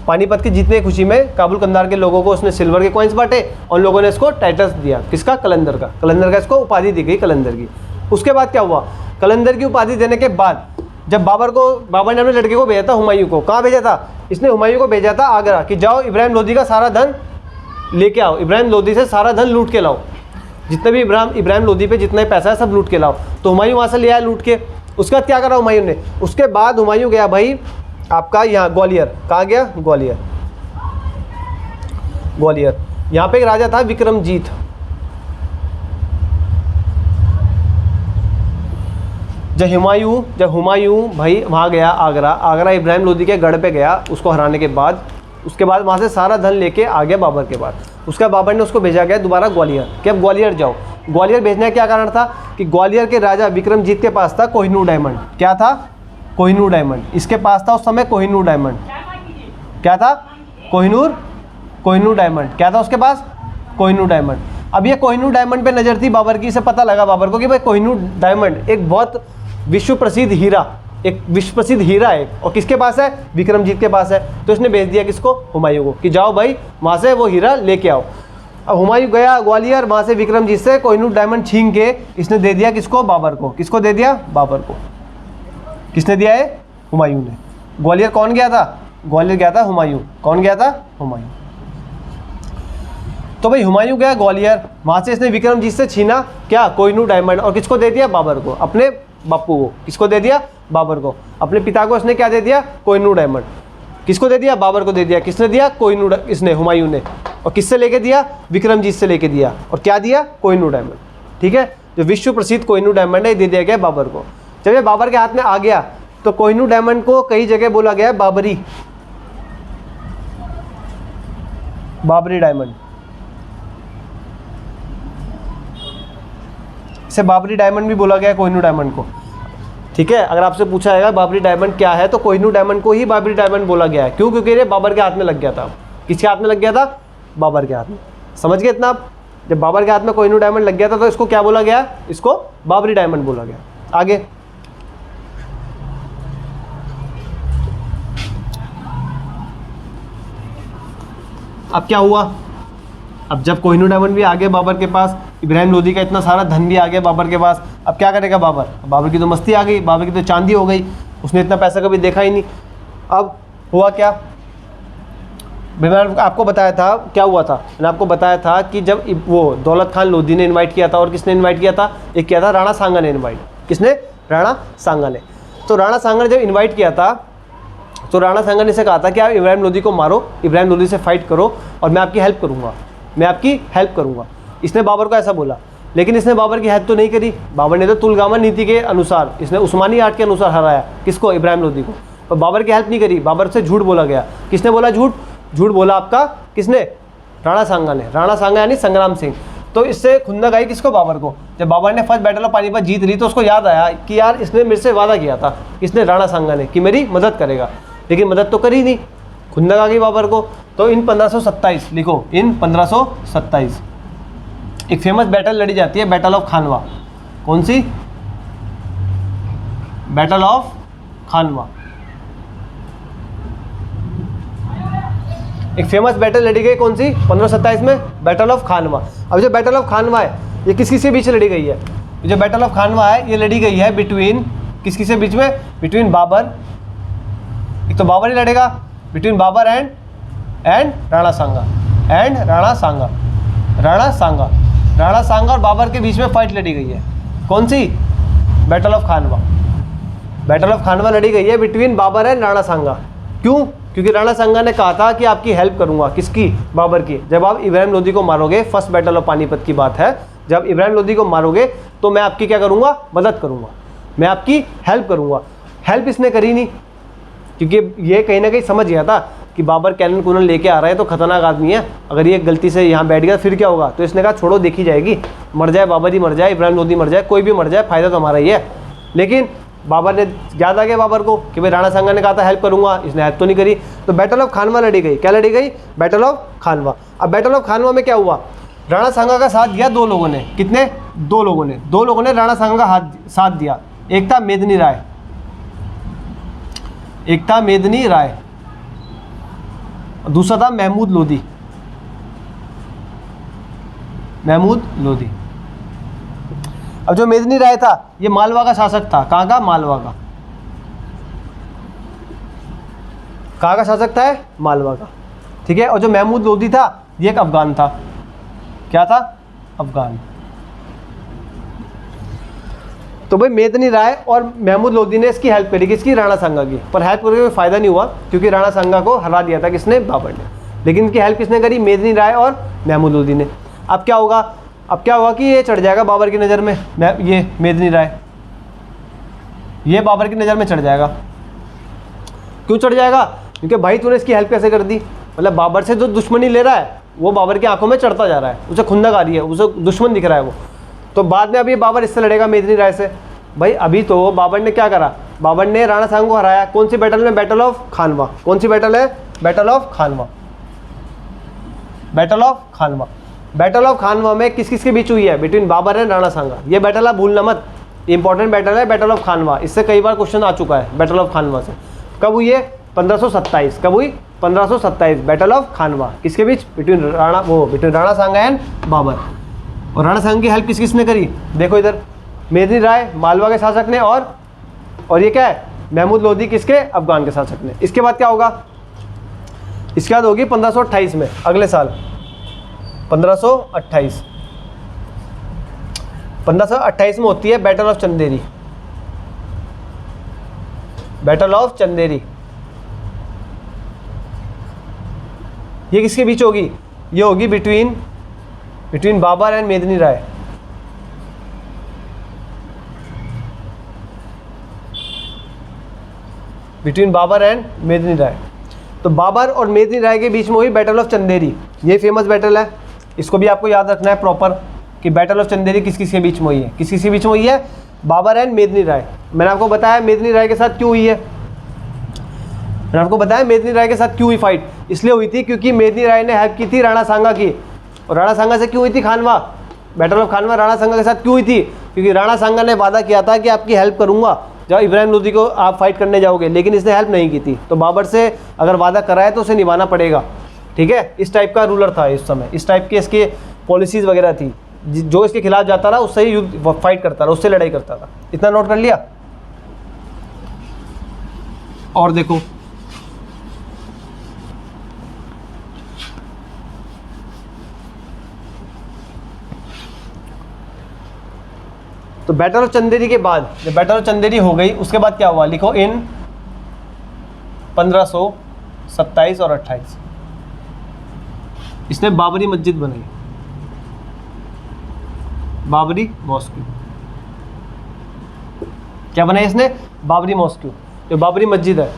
पानीपत की जीतने की खुशी में काबुल कंधार के लोगों को उसने सिल्वर के कॉइन्स बांटे और लोगों ने इसको टाइटल्स दिया। किसका? कलंदर का। कलंदर का इसको उपाधि दी गई कलंदर की। उसके बाद क्या हुआ? कलंदर की उपाधि देने के बाद जब बाबर ने अपने लड़के को भेजा था, हुमायूं को। कहाँ भेजा था? इसने हुमायूं को भेजा था आगरा कि जाओ इब्राहिम लोदी का सारा धन लेके आओ, इब्राहिम लोदी से सारा धन लूट के लाओ, जितने भी इब्राहिम लोदी पे जितना ही पैसा है सब लूट के लाओ। तो हुमायूं वहाँ से ले आया लूट के। उसके बाद क्या करा हुमायूं ने? उसके बाद हुमायूं गया भाई आपका यहाँ ग्वालियर। कहाँ गया? ग्वालियर। ग्वालियर यहाँ पे एक राजा था विक्रमजीत। जब हुमायूं भाई वहाँ गया आगरा इब्राहिम लोदी के गढ़ पे गया, उसको हराने के बाद, उसके बाद वहाँ से सारा धन लेके आ गया बाबर के पास। उसके बाद बाबर ने उसको भेजा गया दोबारा ग्वालियर कि अब ग्वालियर जाओ। ग्वालियर भेजने का क्या कारण था? कि ग्वालियर के राजा विक्रमजीत के पास था कोहिनूर डायमंड। क्या था? कोहिनूर डायमंड। इसके पास था उस समय कोहिनूर डायमंड। क्या था? कोहिनूर डायमंड। क्या था उसके पास? कोहिनूर डायमंड। अब ये कोहिनूर डायमंड पे नज़र थी बाबर की। इसे पता लगा बाबर को कि भाई कोहिनूर डायमंड एक बहुत विश्व प्रसिद्ध हीरा है, और किसके पास है? विक्रमजीत के पास है। तो इसने भेज दिया किसको? हुमायूं को कि जाओ भाई वहाँ से वो हीरा लेके आओ। अब हुमायूं गया ग्वालियर, वहाँ से विक्रमजीत से कोहिनूर डायमंड छीन के इसने दे दिया किसको? बाबर को। किसको दे दिया? बाबर को। किसने दिया है? हुमायूं ने। ग्वालियर कौन गया था? ग्वालियर गया था हुमायूं। कौन गया था? हुमायूं। तो भाई हुमायूं गया ग्वालियर, वहाँ से इसने विक्रमजीत से छीना क्या? कोहिनूर डायमंड, और किसको दे दिया? बाबर को, अपने बापू को। किसको दे दिया? बाबर को। अपने पिता को इसने क्या दे दिया? कोहिनूर डायमंड। किसको दे दिया? बाबर को दे दिया। किसने दिया? इसने हुमायूं ने। और किससे लेके दिया? विक्रमजीत से लेके दिया। और क्या दिया? कोहिनूर डायमंड। ठीक है, जो विश्व प्रसिद्ध कोहिनूर डायमंड है, दे दिया गया बाबर को। जब ये बाबर के हाथ में आ गया तो कोहिनूर डायमंड को कई जगह बोला गया है बाबरी डायमंड। इसे बाबरी डायमंड भी बोला गया है कोहिनूर डायमंड को। ठीक है, अगर आपसे पूछा जाएगा बाबरी डायमंड क्या है, तो कोहिनूर डायमंड को ही बाबरी डायमंड बोला गया है। क्यों? क्योंकि ये बाबर के हाथ में लग गया था। किसके हाथ में लग गया था? बाबर के हाथ में। समझ गए इतना आप? जब बाबर के हाथ में कोहिनूर डायमंड लग गया था तो इसको क्या बोला गया? इसको बाबरी डायमंड बोला गया। आगे अब क्या हुआ? अब जब कोहिनूर डायमंड भी आ गया बाबर के पास, इब्राहिम लोदी का इतना सारा धन भी आ गया बाबर के पास, अब क्या करेगा बाबर? बाबर की तो मस्ती आ गई, बाबर की तो चांदी हो गई, उसने इतना पैसा कभी देखा ही नहीं। अब हुआ क्या? मैंने आपको बताया था क्या हुआ था। मैंने आपको बताया था कि जब वो दौलत खान लोधी ने इन्वाइट किया था, और किसने इन्वाइट किया था? एक किया था राणा सांगा ने इन्वाइट। किसने? राणा सांगा ने। तो राणा सांगा ने जब इन्वाइट किया था तो राणा सांगा ने से कहा था कि आप इब्राहिम लोदी को मारो, इब्राहिम लोदी से फाइट करो और मैं आपकी हेल्प करूँगा, इसने बाबर को ऐसा बोला। लेकिन इसने बाबर की हेल्प तो नहीं करी। बाबर ने तो तुलगामा नीति के अनुसार, इसने उस्मानी आर्ट के अनुसार हराया किसको? इब्राहिम लोदी को। और बाबर की हेल्प नहीं करी, बाबर से झूठ बोला गया। किसने बोला झूठ? झूठ बोला आपका किसने? राणा सांगा ने। राणा सांगा यानी संग्राम सिंह। तो इससे खुंदक आई किसको? बाबर को। जब बाबर ने फर्स्ट बैटल ऑफ पानीपत जीत ली तो उसको याद आया कि यार इसने मेरे से वादा किया था, इसने राणा सांगा ने, कि मेरी मदद करेगा, लेकिन मदद तो करी नहीं। खुंदक आ गई बाबर को। तो इन 1527 लिखो, इन 1527 एक फेमस बैटल लड़ी जाती है, बैटल ऑफ खानवा। कौन सी? बैटल ऑफ खानवा। एक फेमस बैटल लड़ी गई, कौन सी? 1527 में बैटल ऑफ खानवा। अब जो बैटल ऑफ खानवा है ये किस के बीच लड़ी गई है? जो बैटल ऑफ खानवा है ये लड़ी गई है बिटवीन किस से बीच में? बिटवीन बाबर, एक तो बाबर ही लड़ेगा, बिटवीन बाबर एंड राणा सांगा, राणा सांगा और बाबर के बीच में फाइट लड़ी गई है। कौन सी? Battle of Khanwa. Battle of Khanwa लड़ी गई है बिटवीन बाबर एंड राणा सांगा। क्यों? क्योंकि राणा सांगा ने कहा था कि आपकी हेल्प करूंगा। किसकी? बाबर की। जब आप इब्राहिम लोदी को मारोगे, फर्स्ट बैटल ऑफ पानीपत की बात है, जब इब्राहिम लोदी को मारोगे तो मैं आपकी क्या करूंगा? मदद करूंगा, मैं आपकी हेल्प करूंगा। हेल्प इसने करी नहीं, क्योंकि ये कहीं ना कहीं समझ गया था कि बाबर कैनन कुनन लेके आ रहा है तो खतरनाक आदमी है, अगर ये गलती से यहाँ बैठ गया फिर क्या होगा। तो इसने कहा छोड़ो, देखी जाएगी, मर जाए बाबर ही मर जाए, इब्राहिम लोदी मर जाए, कोई भी मर जाए, फायदा तो हमारा ही है। लेकिन बाबर ने याद आ गया बाबर को कि भाई राणा सांगा ने कहा था हेल्प करूंगा, इसने हेल्प तो नहीं करी। तो बैटल ऑफ खानवा लड़ी गई। क्या लड़ी गई? बैटल ऑफ खानवा। अब बैटल ऑफ खानवा में क्या हुआ? राणा सांगा का साथ दिया 2 लोगों ने। कितने? 2 लोगों ने। 2 लोगों ने राणा सांगा का साथ दिया। एक था मेदिनी राय, एक था मेदिनी राय, दूसरा था महमूद लोदी। महमूद लोदी। अब जो मेदिनी राय था ये मालवा का शासक था। कहाँ का? मालवा का। कहाँ का शासक था? मालवा का। ठीक है। और जो महमूद लोदी था ये एक अफगान था। क्या था? अफगान। तो भाई मेदिनी राय और महमूद लोदी ने इसकी हेल्प करी। किसकी? राणा सांगा की। पर हेल्प करके कोई फायदा नहीं हुआ, क्योंकि राणा सांगा को हरा दिया था किसने? बाबर ने। लेकिन इनकी हेल्प किसने करी? मेदिनी राय और महमूद लोदी ने। अब क्या होगा? अब क्या होगा कि ये चढ़ जाएगा बाबर की नज़र में, ये मेदिनी राय, ये बाबर की नज़र में चढ़ जाएगा। क्यों चढ़ जाएगा? क्योंकि भाई तूने इसकी हेल्प कैसे कर दी? मतलब बाबर से जो दुश्मनी ले रहा है वो बाबर की आंखों में चढ़ता जा रहा है, उसे खुंदक आ रही है, उसे दुश्मन दिख रहा है वो। तो बाद में अभी बाबर इससे लड़ेगा मेदिनी राय से। भाई अभी तो बाबर ने क्या करा? बाबर ने राणा सांगा को हराया। कौन सी बैटल में? Battle of Khanwa. कौन सी बैटल है? Battle of Khanwa. Battle of Khanwa. Battle of Khanwa में किस किस के बीच हुई है? Between Babur and Rana Sanga. ये बैटल आप भूलना मत, इंपॉर्टेंट बैटल है बैटल ऑफ खानवा। इससे कई बार क्वेश्चन आ चुका है बैटल ऑफ खानवा से। कब हुई है? 1527। कब हुई? 1527। बैटल ऑफ खानवा किसके बीच? Between Rana Sanga and Babur. और राणा सांगा की हेल्प किस किसने करी? देखो इधर, मेदिनी राय मालवा के शासक ने, और ये क्या है? महमूद लोदी किसके? अफगान के शासक ने। इसके बाद क्या होगा? इसके बाद होगी 1528 में, अगले साल 1528। 1528 में होती है battle of Chanderi. Battle of Chanderi ये किसके बीच होगी? ये होगी between Babur and Medini Rai. Between Babur and मेदिनी राय। तो बाबर और मेदिनी राय के बीच में हुई बैटल ऑफ चंदेरी। ये फेमस बैटल है, इसको भी आपको याद रखना है प्रॉपर कि बैटल ऑफ चंदेरी किस किस के बीच में हुई है। किस किस के बीच में हुई है? बाबर एंड मेदिनी राय। मैंने आपको बताया मेदिनी राय के साथ क्यों हुई है। मैंने आपको बताया मेदिनी राय के साथ क्यों हुई फाइट। इसलिए हुई थी क्योंकि मेदिनी राय ने हेल्प की थी राणा सांगा की। और राणा सांगा से क्यों हुई थी खानवा? बैटल ऑफ खानवा राणा सांगा के साथ क्यों हुई थी? क्योंकि राणा सांगा ने वादा किया था कि आपकी हेल्प करूंगा जब इब्राहिम लोदी को आप फाइट करने जाओगे, लेकिन इसने हेल्प नहीं की थी। तो बाबर से अगर वादा कराए तो उसे निभाना पड़ेगा। ठीक है। इस टाइप का रूलर था इस समय, इस टाइप के इसके पॉलिसीज़ वगैरह थी। जो इसके खिलाफ जाता रहा उससे ही युद्ध फाइट करता रहा, उससे लड़ाई करता था। इतना नोट कर लिया। और देखो तो बैटल ऑफ चंदेरी के बाद, जब बैटल ऑफ चंदेरी हो गई उसके बाद क्या हुआ? लिखो इन 1527 और 28 इसने बाबरी मस्जिद बनाई, बाबरी मॉस्क्यू। क्या बनाई इसने? बाबरी मॉस्क्यू, जो बाबरी मस्जिद है।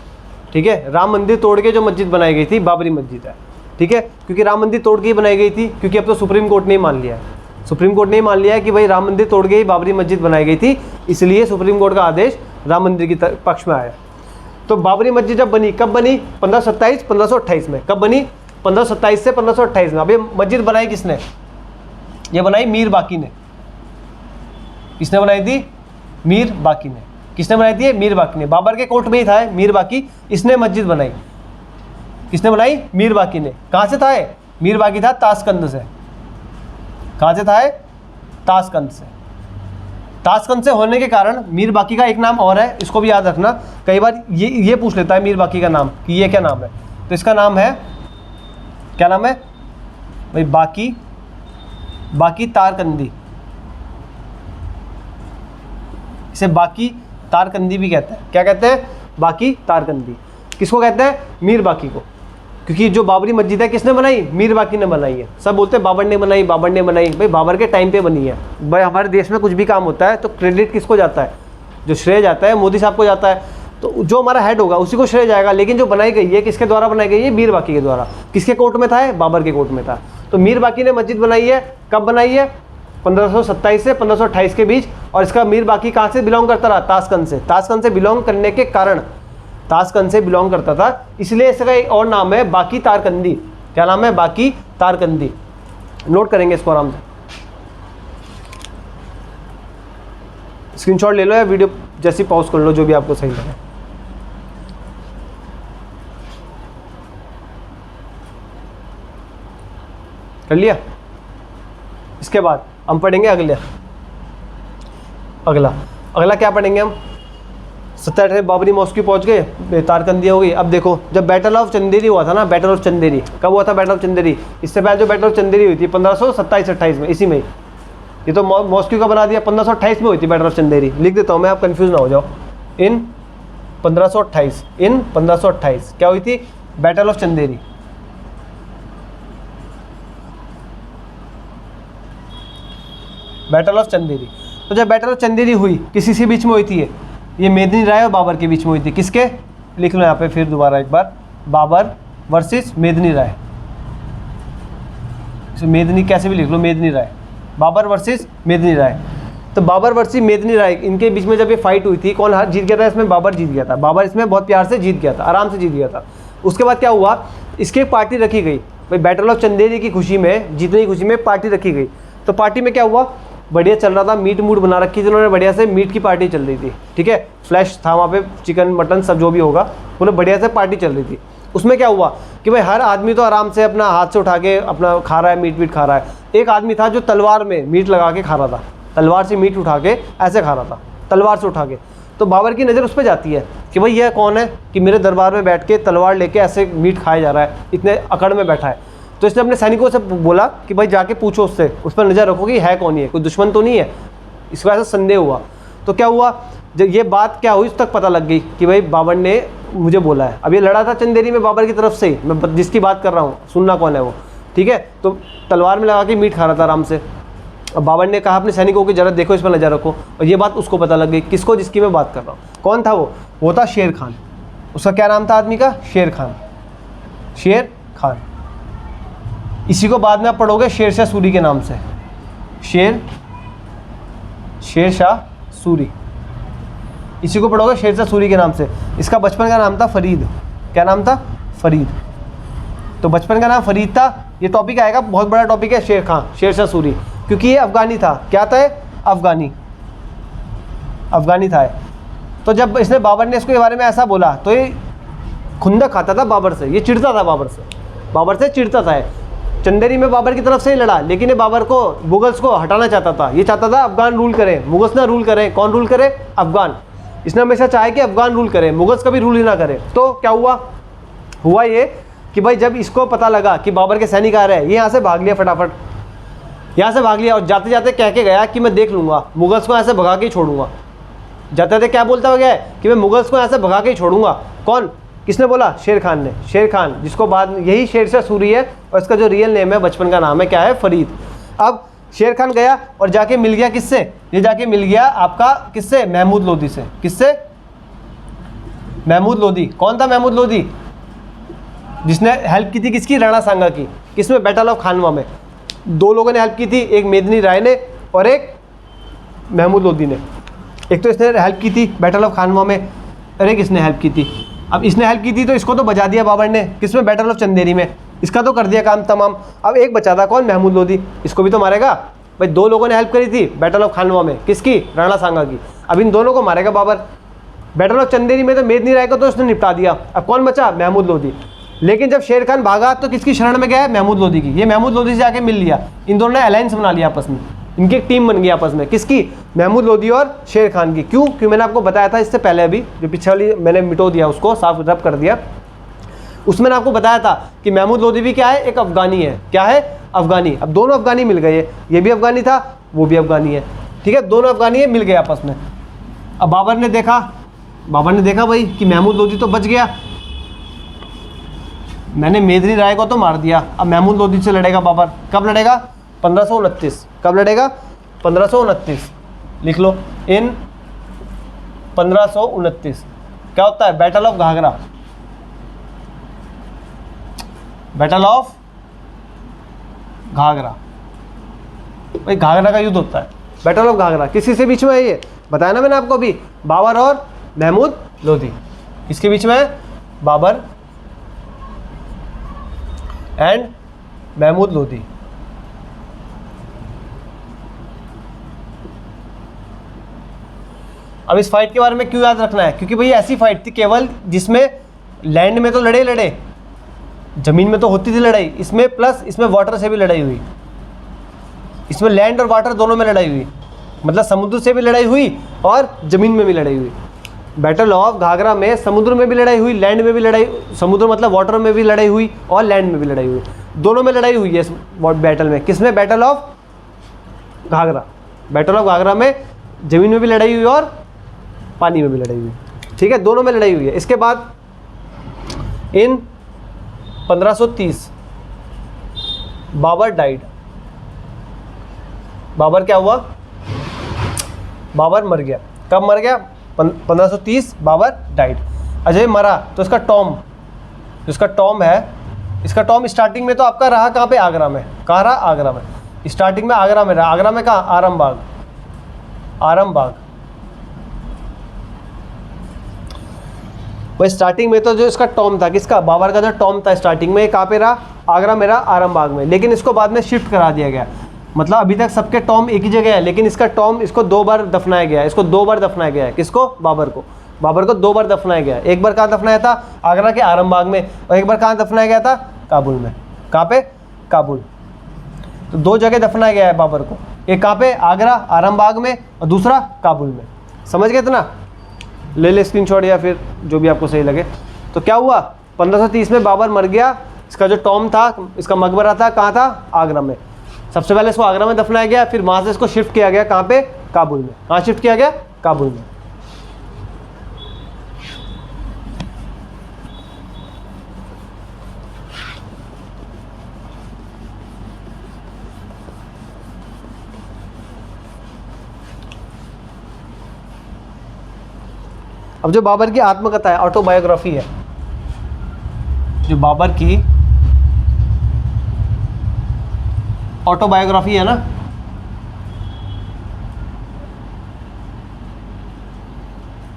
ठीक है। राम मंदिर तोड़ के जो मस्जिद बनाई गई थी बाबरी मस्जिद है। ठीक है। क्योंकि राम मंदिर तोड़ के ही बनाई गई थी, क्योंकि अब तो सुप्रीम कोर्ट ने मान लिया है, सुप्रीम कोर्ट ने मान लिया है कि भाई राम मंदिर तोड़ के ही बाबरी मस्जिद बनाई गई थी, इसलिए सुप्रीम कोर्ट का आदेश राम मंदिर की पक्ष में आया। तो बाबरी मस्जिद जब बनी, कब बनी? 1527 1528 में। कब बनी? 1527 से 1528 में। अब ये मस्जिद बनाई किसने? ये बनाई मीर बाकी ने। किसने बनाई थी? मीर बाकी ने। किसने बनाई थी? मीर बाकी ने। बाबर के कोर्ट में ही था मीर बाकी, इसने मस्जिद बनाई। किसने बनाई? मीर बाकी ने। कहाँ से था? मीर बाकी था ताशकंद से। कहाँ से था? ताशकंद से। ताशकंद से होने के कारण मीर बाकी का एक नाम और है, इसको भी याद रखना। कई बार ये पूछ लेता है मीर बाकी का नाम कि ये क्या नाम है। तो इसका नाम है, क्या नाम है भाई? बाकी तारकंदी। इसे बाकी तारकंदी भी कहते हैं। क्या कहते हैं? बाकी तारकंदी। किसको कहते हैं? मीर बाकी को। क्योंकि जो बाबरी मस्जिद है किसने बनाई? मीर बाकी ने बनाई है। सब बोलते हैं बाबर ने बनाई, बाबर ने बनाई। भाई बाबर के टाइम पे बनी है। भाई हमारे देश में कुछ भी काम होता है तो क्रेडिट किसको जाता है? जो श्रेय जाता है मोदी साहब को जाता है। तो जो हमारा हेड होगा उसी को श्रेय जाएगा। लेकिन जो बनाई गई है किसके द्वारा बनाई गई है? मीर बाकी के द्वारा। किसके कोर्ट में था? बाबर के कोर्ट में था। तो मीर बाकी ने मस्जिद बनाई है। कब बनाई है? 1527 से 1528 के बीच। और इसका मीर बाकी कहाँ से बिलोंग करता रहा? ताशकंद से। ताशकंद से बिलोंग करने के कारण, ताशकंद से बिलोंग करता था, इसलिए इसका एक और नाम है बाकी तारकंदी। क्या नाम है? बाकी तारकंदी। नोट करेंगे इसको आराम से, स्क्रीनशॉट ले लो या वीडियो जैसी पॉज कर लो, जो भी आपको सही लगे। कर लिया? इसके बाद हम पढ़ेंगे अगला क्या पढ़ेंगे हम? 17 बाबरी मॉस्क्यू पहुंच गए, तारकंदी हो गई। अब देखो, जब बैटल ऑफ चंदेरी हुआ था ना, बैटल ऑफ चंदेरी कब हुआ था? बैटल ऑफ चंदेरी, इससे पहले जो बैटल ऑफ चंदेरी हुई थी 1527-28 में, इसी में ही। ये तो मॉस्क्यू का बना दिया, 1528 में हुई थी बैटल ऑफ चंदेरी। लिख देता हूँ मैं, आप कंफ्यूज ना हो जाओ। इन 1528 क्या हुई थी? Battle of Chanderi. Battle of Chanderi. तो जब बैटल ऑफ चंदेरी हुई, किसी से बीच में हुई थी? ये मेदिनी राय और बाबर के बीच में हुई थी। किसके? लिख लो यहाँ पे फिर दोबारा एक बार, बाबर वर्सेस मेदिनी राय। मेदिनी कैसे भी लिख लो, मेदिनी राय, बाबर वर्सेस मेदिनी राय। तो बाबर वर्सेस मेदिनी राय, इनके बीच में जब ये फाइट हुई थी, कौन जीत गया था? इसमें बाबर जीत गया था। बाबर इसमें बहुत प्यार से जीत गया था, आराम से जीत गया था। उसके बाद क्या हुआ? इसकी एक पार्टी रखी गई। भाई बैटल ऑफ चंदेरी की खुशी में, जीतने की खुशी में पार्टी रखी गई। तो पार्टी में क्या हुआ? बढ़िया चल रहा था, मीट मूड बना रखी थी उन्होंने, बढ़िया से मीट की पार्टी चल रही थी। ठीक है, फ्लैश था वहाँ पे, चिकन मटन सब जो भी होगा, बोले बढ़िया से पार्टी चल रही थी। उसमें क्या हुआ कि भाई हर आदमी तो आराम से अपना हाथ से उठा के अपना खा रहा है, मीट खा रहा है। एक आदमी था जो तलवार में मीट लगा के खा रहा था, तलवार से मीट उठा के ऐसे खा रहा था, तलवार से उठा के। तो बाबर की नज़र उस पर जाती है कि भाई यह कौन है कि मेरे दरबार में बैठ के तलवार लेके ऐसे मीट खाया जा रहा है, इतने अकड़ में बैठा है। तो इसने अपने सैनिकों से बोला कि भाई जाके पूछो उससे, उस पर नज़र रखो कि है कौन, ये कोई दुश्मन तो नहीं है। इसको ऐसा संदेह हुआ। तो क्या हुआ, जब ये बात क्या हुई, उस तक पता लग गई कि भाई बाबर ने मुझे बोला है। अब ये लड़ा था चंदेरी में बाबर की तरफ से, मैं जिसकी बात कर रहा हूँ, सुनना कौन है वो। ठीक है, तो तलवार में लगा के मीट खा रहा था आराम से। अब बाबर ने कहा अपने सैनिकों की जरा देखो, इस पर नज़र रखो। और ये बात उसको पता लग गई। किसको? जिसकी मैं बात कर रहा हूँ। कौन था वो था शेर खान। उसका क्या नाम था आदमी का? शेर खान। शेर खान। इसी को बाद में आप पढ़ोगे शेरशाह सूरी के नाम से। शेरशाह सूरी, इसी को पढ़ोगे शेरशाह सूरी के नाम से। इसका बचपन का नाम था फरीद। क्या नाम था? फरीद। तो बचपन का नाम फरीद था। ये टॉपिक आएगा, बहुत बड़ा टॉपिक है शेरशाह सूरी, क्योंकि ये अफगानी था। क्या था? अफगानी था। तो जब इसने बाबर ने इसके बारे में ऐसा बोला तो ये खुंदक खाता था बाबर से, ये चिढ़ता था बाबर से चिढ़ता था। चंदेरी में बाबर की तरफ से ही लड़ा, लेकिन ये बाबर को, मुगल्स को हटाना चाहता था। ये चाहता था अफगान रूल करें, मुगल्स ना रूल करें। कौन रूल करे? अफगान। इसने हमेशा चाहे कि अफगान रूल करें, मुगल्स कभी रूल ही ना करें। तो क्या हुआ ये कि भाई जब इसको पता लगा कि बाबर के सैनिक आ रहे हैं, ये यहाँ से भाग लिया, फटाफट यहाँ से भाग लिया। और जाते जाते कह के गया कि मैं देख लूँगा, मुगल्स को ऐसे भगा के ही छोड़ूंगा। जाते जाते क्या बोलता हुआ गया कि मैं मुगल्स को ऐसे भगा के ही छोड़ूंगा। कौन? किसने बोला? शेर खान ने। शेर खान, जिसको बाद यही शेरशाह सूरी है, और इसका जो रियल नेम है, बचपन का नाम है क्या है? फरीद। अब शेर खान गया और जाके मिल गया किससे? ये जाके मिल गया आपका किससे? महमूद लोदी से। किससे? महमूद लोदी। कौन था महमूद लोदी? जिसने हेल्प की थी किसकी? राणा सांगा की। किसमें? बैटल ऑफ खानवा में। दो लोगों ने हेल्प की थी, एक मेदिनी राय ने और एक महमूद लोदी ने। एक तो इसने हेल्प की थी बैटल ऑफ खानवा में, और एक इसने हेल्प की थी। अब इसने हेल्प की थी तो इसको तो बचा दिया बाबर ने, किसमें? बैटल ऑफ चंदेरी में। इसका तो कर दिया काम तमाम। अब एक बचा था, कौन? महमूद लोदी। इसको भी तो मारेगा भाई। दो लोगों ने हेल्प करी थी बैटल ऑफ खानवा में, किसकी? राणा सांगा की। अब इन दोनों को मारेगा बाबर। बैटल ऑफ चंदेरी में तो मेदिनी राय को तो उसने निपटा दिया। अब कौन बचा? महमूद लोदी। लेकिन जब शेर खान भागा तो किसकी शरण में गया है? महमूद लोदी की। ये महमूद लोदी से जाके मिल लिया। इन दोनों ने अलायंस बना लिया आपस में, इनकी एक टीम बन गई आपस में। किसकी? महमूद लोदी और शेर खान की। क्यों मैंने आपको बताया था इससे पहले, अभी जो पीछे वाली मैंने मिटो दिया, उसको साफ रब कर दिया। उसमें मैंने आपको बताया था कि महमूद लोदी भी क्या है? एक अफगानी है। क्या है? अफगानी। अब दोनों अफगानी मिल गए, ये भी अफगानी था, वो भी अफगानी है। ठीक है, दोनों अफगानी है, मिल गए आपस में। अब बाबर ने देखा भाई कि महमूद लोधी तो बच गया, मैंने मेदिनी राय को तो मार दिया, अब महमूद लोधी से लड़ेगा बाबर। कब लड़ेगा? 1529। कब लड़ेगा? 1529। लिख लो, इन 1529 क्या होता है? Battle of Ghaghra. Battle of Ghaghra, भाई घाघरा का युद्ध होता है, बैटल ऑफ घाघरा। किसी से बीच में है ये? बताया ना मैंने आपको अभी, बाबर और महमूद लोधी। किसके बीच में है? बाबर एंड महमूद लोधी। अब इस फाइट के बारे में क्यों याद रखना है? क्योंकि भाई ऐसी फाइट थी केवल जिसमें लैंड में तो लड़े, जमीन में तो होती थी लड़ाई, इसमें प्लस इसमें वाटर से भी लड़ाई हुई। इसमें लैंड और वाटर दोनों में लड़ाई हुई, मतलब समुद्र से भी लड़ाई हुई और ज़मीन में भी लड़ाई हुई। बैटल ऑफ घाघरा में समुद्र में भी लड़ाई हुई, लैंड में भी लड़ाई, समुद्र मतलब वाटर में भी लड़ाई हुई और लैंड में भी लड़ाई हुई, दोनों में लड़ाई हुई है इस बैटल में। किसमें? Battle of Ghaghra. Battle of Ghaghra में ज़मीन में भी लड़ाई हुई और पानी में भी लड़ाई हुई, ठीक है, दोनों में लड़ाई हुई है। इसके बाद इन 1530 बाबर डाइड। बाबर क्या हुआ? बाबर मर गया। कब मर गया? 1530 बाबर डाइड। अजय मरा तो इसका टॉम, इसका टॉम है, इसका टॉम स्टार्टिंग में तो आपका रहा कहाँ पे? आगरा में। कहाँ रहा? आगरा में। स्टार्टिंग में आगरा में रहा। आगरा में कहाँ? आरामबाग। आरामबाग वो स्टार्टिंग में तो जो इसका टॉम था, किसका? बाबर का जो टॉम था स्टार्टिंग में, कहाँ पे रहा? आगरा में रहा, आरामबाग में। लेकिन इसको बाद में शिफ्ट करा दिया गया, मतलब अभी तक सबके टॉम एक ही जगह है, लेकिन इसका टॉम इसको 2 बार दफनाया गया है। इसको 2 बार दफनाया गया है। किसको? बाबर को। बाबर को 2 बार दफनाया गया है। एक बार कहाँ दफनाया था? आगरा के आरामबाग में, और एक बार कहाँ दफनाया गया था? काबुल में। कहाँ पे? काबुल। तो 2 जगह दफनाया गया है बाबर को, एक कहाँ पे? आगरा आरामबाग में, और दूसरा काबुल में। समझ गए इतना? ले ले स्क्रीनशॉट या फिर जो भी आपको सही लगे। तो क्या हुआ? 1530 में बाबर मर गया। इसका जो टॉम था, इसका मकबरा था, कहाँ था? आगरा में। सबसे पहले इसको आगरा में दफनाया गया, फिर वहाँ से इसको शिफ्ट किया गया कहाँ पे? काबुल में। कहाँ शिफ्ट किया गया? काबुल में। अब जो बाबर की आत्मकथा है, ऑटोबायोग्राफी है, जो बाबर की ऑटोबायोग्राफी है ना,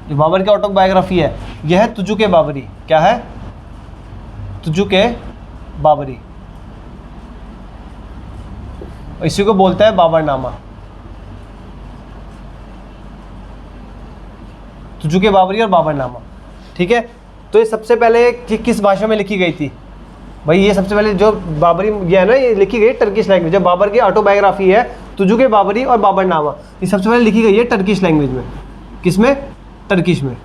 जो बाबर की ऑटोबायोग्राफी है, यह है तुजुक बाबरी। क्या है? तुजुक बाबरी। इसी को बोलते हैं बाबरनामा। तुजुक बाबरी और बाबरनामा, ठीक है। तो ये सबसे पहले किस भाषा में लिखी गई थी? भाई ये सबसे पहले जो बाबरी ये है ना, ये लिखी गई टर्किश लैंग्वेज। जब बाबर की ऑटोबायोग्राफी है तुजुक बाबरी और बाबरनामा, ये सबसे पहले लिखी गई है टर्किश लैंग्वेज में। किसमें? टर्किश में।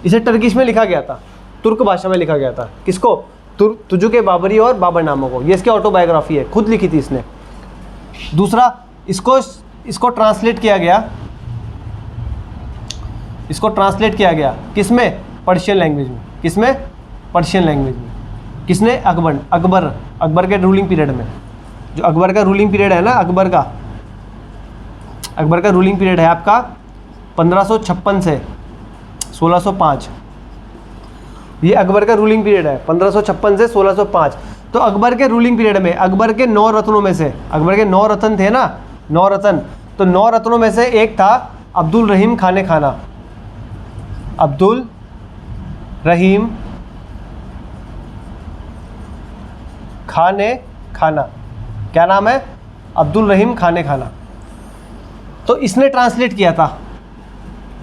इसे टर्किश में लिखा गया था, तुर्क भाषा में लिखा गया था। किसको? तुजुक बाबरी और बाबरनामा को। ये इसकी ऑटोबायोग्राफी है, खुद लिखी थी इसने। दूसरा, इसको ट्रांसलेट किया गया, इसको ट्रांसलेट किया गया किसमें? पर्शियन लैंग्वेज में। किसमें? पर्शियन लैंग्वेज में। किसने? अकबर के रूलिंग पीरियड में। जो अकबर का रूलिंग पीरियड है ना, अकबर का रूलिंग पीरियड है आपका 1556 से 1605। ये अकबर का रूलिंग पीरियड है 1556 से 1605। तो अकबर के रूलिंग पीरियड में अकबर के 9 रत्नों में से, अकबर के 9 रत्न थे ना, 9 रत्न, तो 9 रत्नों में से एक था अब्दुल रहीम खाने खाना। अब्दुल रहीम खाने खाना, क्या नाम है? अब्दुल रहीम खाने खाना। तो इसने ट्रांसलेट किया था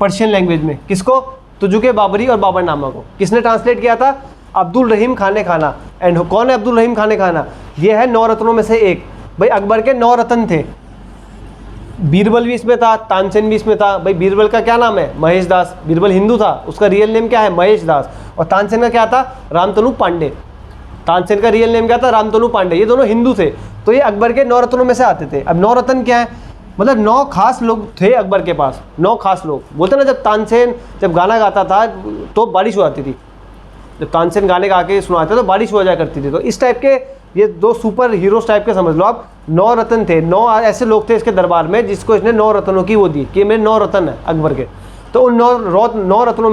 पर्शियन लैंग्वेज में। किसको? तुजुक बाबरी और बाबरनामा को। किसने ट्रांसलेट किया था? अब्दुल रहीम खाने खाना। एंड कौन है अब्दुल रहीम खाने खाना? ये है 9 रत्नों में से एक। भाई अकबर के 9 रत्न थे, बीरबल भी इसमें था, तानसेन भी इसमें था। भाई बीरबल का क्या नाम है? महेश दास। बीरबल हिंदू था, उसका रियल नेम क्या है? महेश दास। और तानसेन का क्या था? रामतनु पांडे। तानसेन का रियल नेम क्या था? रामतनु पांडे। ये दोनों हिंदू थे। तो ये अकबर के 9 रत्नों में से आते थे। अब 9 रत्न क्या है? मतलब 9 खास लोग थे अकबर के पास, 9 खास लोग। बोलते ना जब तानसेन जब गाना गाता था तो बारिश हो जाती थी, जब तानसेन गाने गा के सुनाते तो बारिश हो जाया करती थी। तो इस टाइप के ये 2 सुपर हीरोज टाइप के समझ लो आप। 9 रत्न थे, 9 ऐसे लोग थे इसके दरबार में जिसको इसने 9 रत्नों की वो दी कि मेरे 9 रत्न है अकबर के। तो उन 9 रत्नों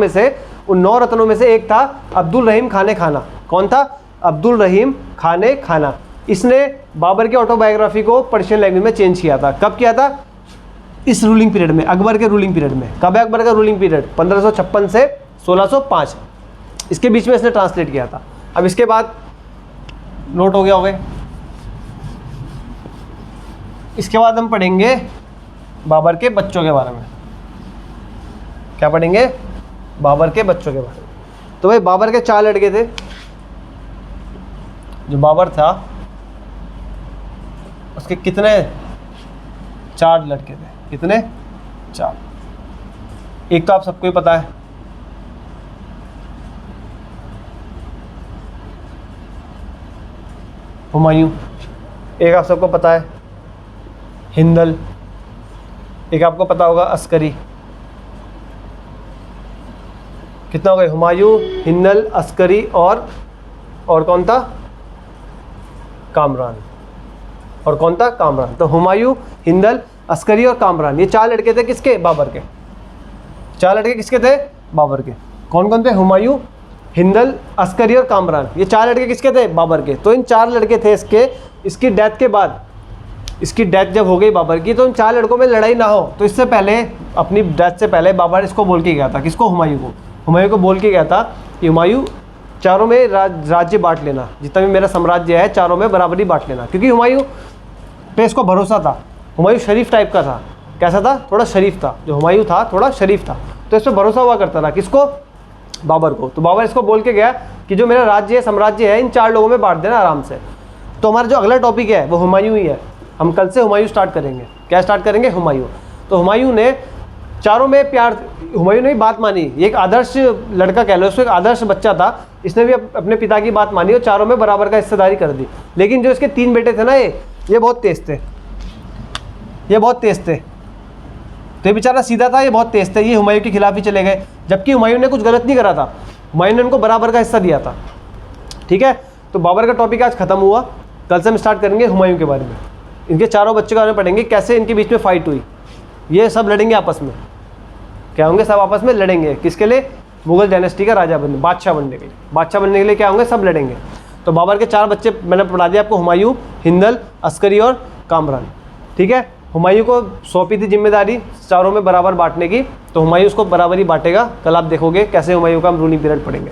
में से एक था अब्दुल रहीम खाने खाना। कौन था? अब्दुल रहीम खाने खाना। इसने बाबर की ऑटोबायोग्राफी को पर्शियन लैंग्वेज में चेंज किया था। कब किया था? इस रूलिंग पीरियड में, अकबर के रूलिंग पीरियड में। कब है अकबर का रूलिंग पीरियड? 1556 से 1605, इसके बीच में इसने ट्रांसलेट किया था। अब इसके बाद नोट हो गया होगा। इसके बाद हम पढ़ेंगे बाबर के बच्चों के बारे में। क्या पढ़ेंगे? बाबर के बच्चों के बारे में। तो भाई बाबर के 4 लड़के थे। जो बाबर था उसके कितने? 4 लड़के थे। कितने? 4। एक तो आप सबको ही पता है, हुमायूं। एक आप सबको पता है हिंदल। एक आपको पता होगा अस्करी। कितना हो गए? हुमायूं, हिंदल, अस्करी और कौन था? कामरान। और कौन था? कामरान। तो हुमायूं, हिंदल, अस्करी और कामरान, ये 4 लड़के थे किसके? बाबर के। 4 लड़के किसके थे? बाबर के। कौन कौन थे? हुमायूं, हिंदल, अस्करी और कामरान। ये 4 लड़के किसके थे? बाबर के। तो इन 4 लड़के थे इसकी डेथ के बाद, इसकी डेथ जब हो गई बाबर की, तो इन 4 लड़कों में लड़ाई ना हो, तो इससे पहले, अपनी डेथ से पहले बाबर इसको बोल के गया था। किसको? हुमायूं को। हुमायूं को बोल के गया था कि हुमायूं चारों में राज्य बांट लेना, जितना भी मेरा साम्राज्य है चारों में बराबरी बांट लेना। क्योंकि हुमायूं पे इसको भरोसा था। हुमायूं शरीफ टाइप का था। कैसा था? थोड़ा शरीफ था। जो हुमायूं था थोड़ा शरीफ था, तो इस पर भरोसा हुआ करता था। किसको? बाबर को। तो बाबर इसको बोल के गया कि जो मेरा राज्य है, साम्राज्य है, इन 4 लोगों में बांट देना आराम से। तो हमारा जो अगला टॉपिक है वो हुमायूं ही है। हम कल से हुमायूं स्टार्ट करेंगे। क्या स्टार्ट करेंगे? हुमायूं। तो हुमायूं ने चारों में प्यार, हुमायूं ने बात मानी। ये एक आदर्श लड़का कह लो, उसको एक आदर्श बच्चा था। इसने भी अपने पिता की बात मानी और चारों में बराबर का हिस्सेदारी कर दी। लेकिन जो इसके 3 बेटे थे ना, ये बहुत तेज थे। ये बहुत तेज थे। तो ये बेचारा सीधा था, ये बहुत तेज थे। ये हुमायूं के खिलाफ ही चले गए, जबकि हुमायूं ने कुछ गलत नहीं करा था। हुमायूं ने उनको बराबर का हिस्सा दिया था। ठीक है, तो बाबर का टॉपिक आज खत्म हुआ। कल से हम स्टार्ट करेंगे हुमायूं के बारे में। इनके चारों बच्चों के बारे में पढ़ेंगे, कैसे इनके बीच में फाइट हुई। ये सब लड़ेंगे आपस में। क्या होंगे? सब आपस में लड़ेंगे। किसके लिए? मुगल डायनेस्टी का राजा बनने, बादशाह बनने के लिए। बादशाह बनने के लिए क्या होंगे? सब लड़ेंगे। तो बाबर के 4 बच्चे मैंने पढ़ा दिया आपको, हुमायूं, हिंदल, अस्करी और कामरान। ठीक है, हुमायूं को सौंपी थी जिम्मेदारी चारों में बराबर बांटने की, तो हुमायूं उसको बराबरी बांटेगा। कल आप देखोगे कैसे हुमायूं का हम रूलिंग पीरियड पढ़ेंगे।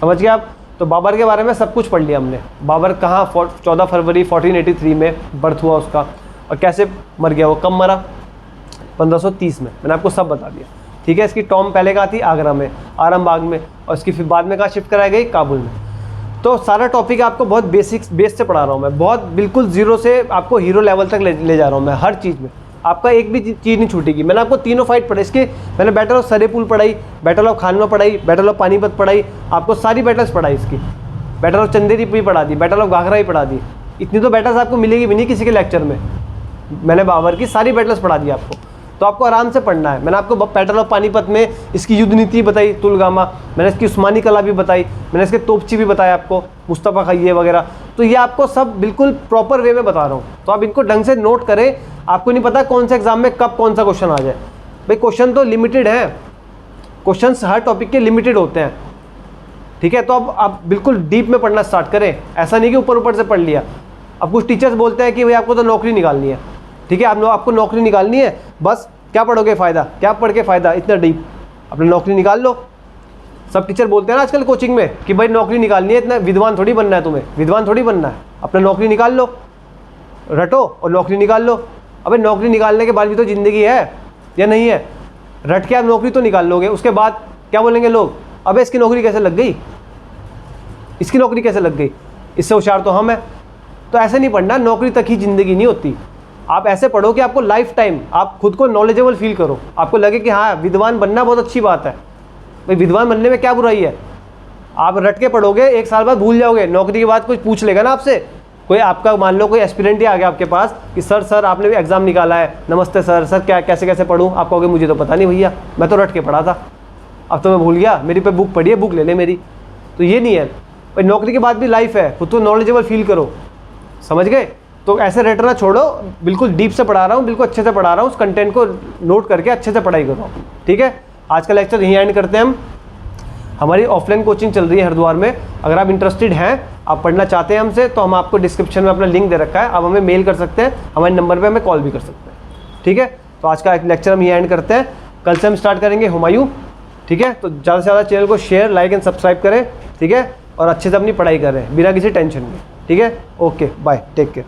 समझ गए आप? तो बाबर के बारे में सब कुछ पढ़ लिया हमने। बाबर कहाँ 14 फरवरी 1483 में बर्थ हुआ उसका, और कैसे मर गया वो, कब मरा? 1530 में। मैंने आपको सब बता दिया। ठीक है, इसकी टॉम पहले कहाँ थी? आगरा में, आरामबाग में, और इसकी फिर बाद में कहाँ शिफ्ट कराई गई? काबुल में। तो सारा टॉपिक आपको बहुत बेस से पढ़ा रहा हूँ मैं, बहुत बिल्कुल जीरो से आपको हीरो लेवल तक ले जा रहा हूँ मैं। हर चीज़ में आपका एक भी चीज़ नहीं छूटेगी। मैंने आपको तीनों फाइट पढ़ाई। इसके मैंने बैटल ऑफ सरेपुल पढ़ाई, बैटल ऑफ खानवा पढ़ाई, बैटल ऑफ पानीपत पढ़ाई, आपको सारी बैटल्स पढ़ाई। इसकी बैटल ऑफ चंदेरी भी पढ़ा दी, बैटल ऑफ घाघरा भी पढ़ा दी। इतनी तो बैटल्स आपको मिलेगी भी नहीं किसी के लेक्चर में। मैंने बाबर की सारी बैटल्स पढ़ा दी आपको, तो आपको आराम से पढ़ना है। मैंने आपको बैटल ऑफ पानीपत में इसकी युद्ध नीति बताई, तुलगामा। मैंने इसकी उस्मानी कला भी बताई, मैंने इसके तोपची भी बताया आपको, मुस्तफ़ा खैये वगैरह। तो ये आपको सब बिल्कुल प्रॉपर वे में बता रहा हूँ, तो आप इनको ढंग से नोट करें। आपको नहीं पता कौन से एग्जाम में कब कौन सा क्वेश्चन आ जाए। भाई क्वेश्चन तो लिमिटेड है, क्वेश्चन हर टॉपिक के लिमिटेड होते हैं। ठीक है, तो अब आप बिल्कुल डीप में पढ़ना स्टार्ट करें। ऐसा नहीं कि ऊपर ऊपर से पढ़ लिया। अब कुछ टीचर्स बोलते हैं कि भाई आपको तो नौकरी निकालनी है। ठीक है, आपको नौकरी निकालनी है, बस क्या पढ़ोगे फ़ायदा, क्या पढ़ के फ़ायदा, इतना डीप अपनी नौकरी निकाल लो। सब टीचर बोलते हैं ना आजकल कोचिंग में कि भाई नौकरी निकालनी है, इतना विद्वान थोड़ी बनना है तुम्हें, विद्वान थोड़ी बनना है, अपना नौकरी निकाल लो, रटो और नौकरी निकाल लो। अबे नौकरी निकालने के बाद भी तो ज़िंदगी है या नहीं है? रट के आप नौकरी तो निकाल लोगे, उसके बाद क्या बोलेंगे लोग? अबे इसकी नौकरी कैसे लग गई, इसकी नौकरी कैसे लग गई, इससे होशियार तो हम हैं। तो ऐसे नहीं पढ़ना, नौकरी तक ही ज़िंदगी नहीं होती। आप ऐसे पढ़ो कि आपको लाइफ टाइम आप खुद को नॉलेजेबल फील करो, आपको लगे कि हाँ विद्वान बनना बहुत अच्छी बात है। भाई विद्वान बनने में क्या बुराई है? आप रट के पढ़ोगे, 1 साल बाद भूल जाओगे, नौकरी के बाद कोई पूछ लेगा ना आपसे, कोई आपका मान लो कोई एस्पिरेंट ही आ गया आपके पास कि सर आपने भी एग्ज़ाम निकाला है, नमस्ते सर क्या कैसे कैसे पढ़ूँ, आप कहोगे मुझे तो पता नहीं भैया, मैं तो रट के पढ़ा था, अब तो मैं भूल गया, मेरी पे बुक पढ़ी है, बुक ले ले मेरी। तो ये नहीं है भाई, नौकरी के बाद भी लाइफ है, खुद तो नॉलेजेबल फील करो, समझ गए। तो ऐसे रटना छोड़ो, बिल्कुल डीप से पढ़ा रहा हूँ, बिल्कुल अच्छे से पढ़ा रहा हूँ, उस कंटेंट को नोट करके अच्छे से पढ़ाई करो, ठीक है। आज का लेक्चर यहीं एंड करते हैं हम। हमारी ऑफलाइन कोचिंग चल रही है हरिद्वार में, अगर आप इंटरेस्टेड हैं, आप पढ़ना चाहते हैं हमसे, तो हम आपको डिस्क्रिप्शन में अपना लिंक दे रखा है, आप हमें मेल कर सकते हैं, हमारे नंबर पे हमें कॉल भी कर सकते हैं, ठीक है। तो आज का लेक्चर हम यहीं एंड करते हैं, कल से हम स्टार्ट करेंगे हुमायूं, ठीक है। तो ज़्यादा से ज़्यादा चैनल को शेयर, लाइक एंड सब्सक्राइब करें, ठीक है, और अच्छे से अपनी पढ़ाई करें बिना किसी टेंशन के, ठीक है। Okay bye, take care.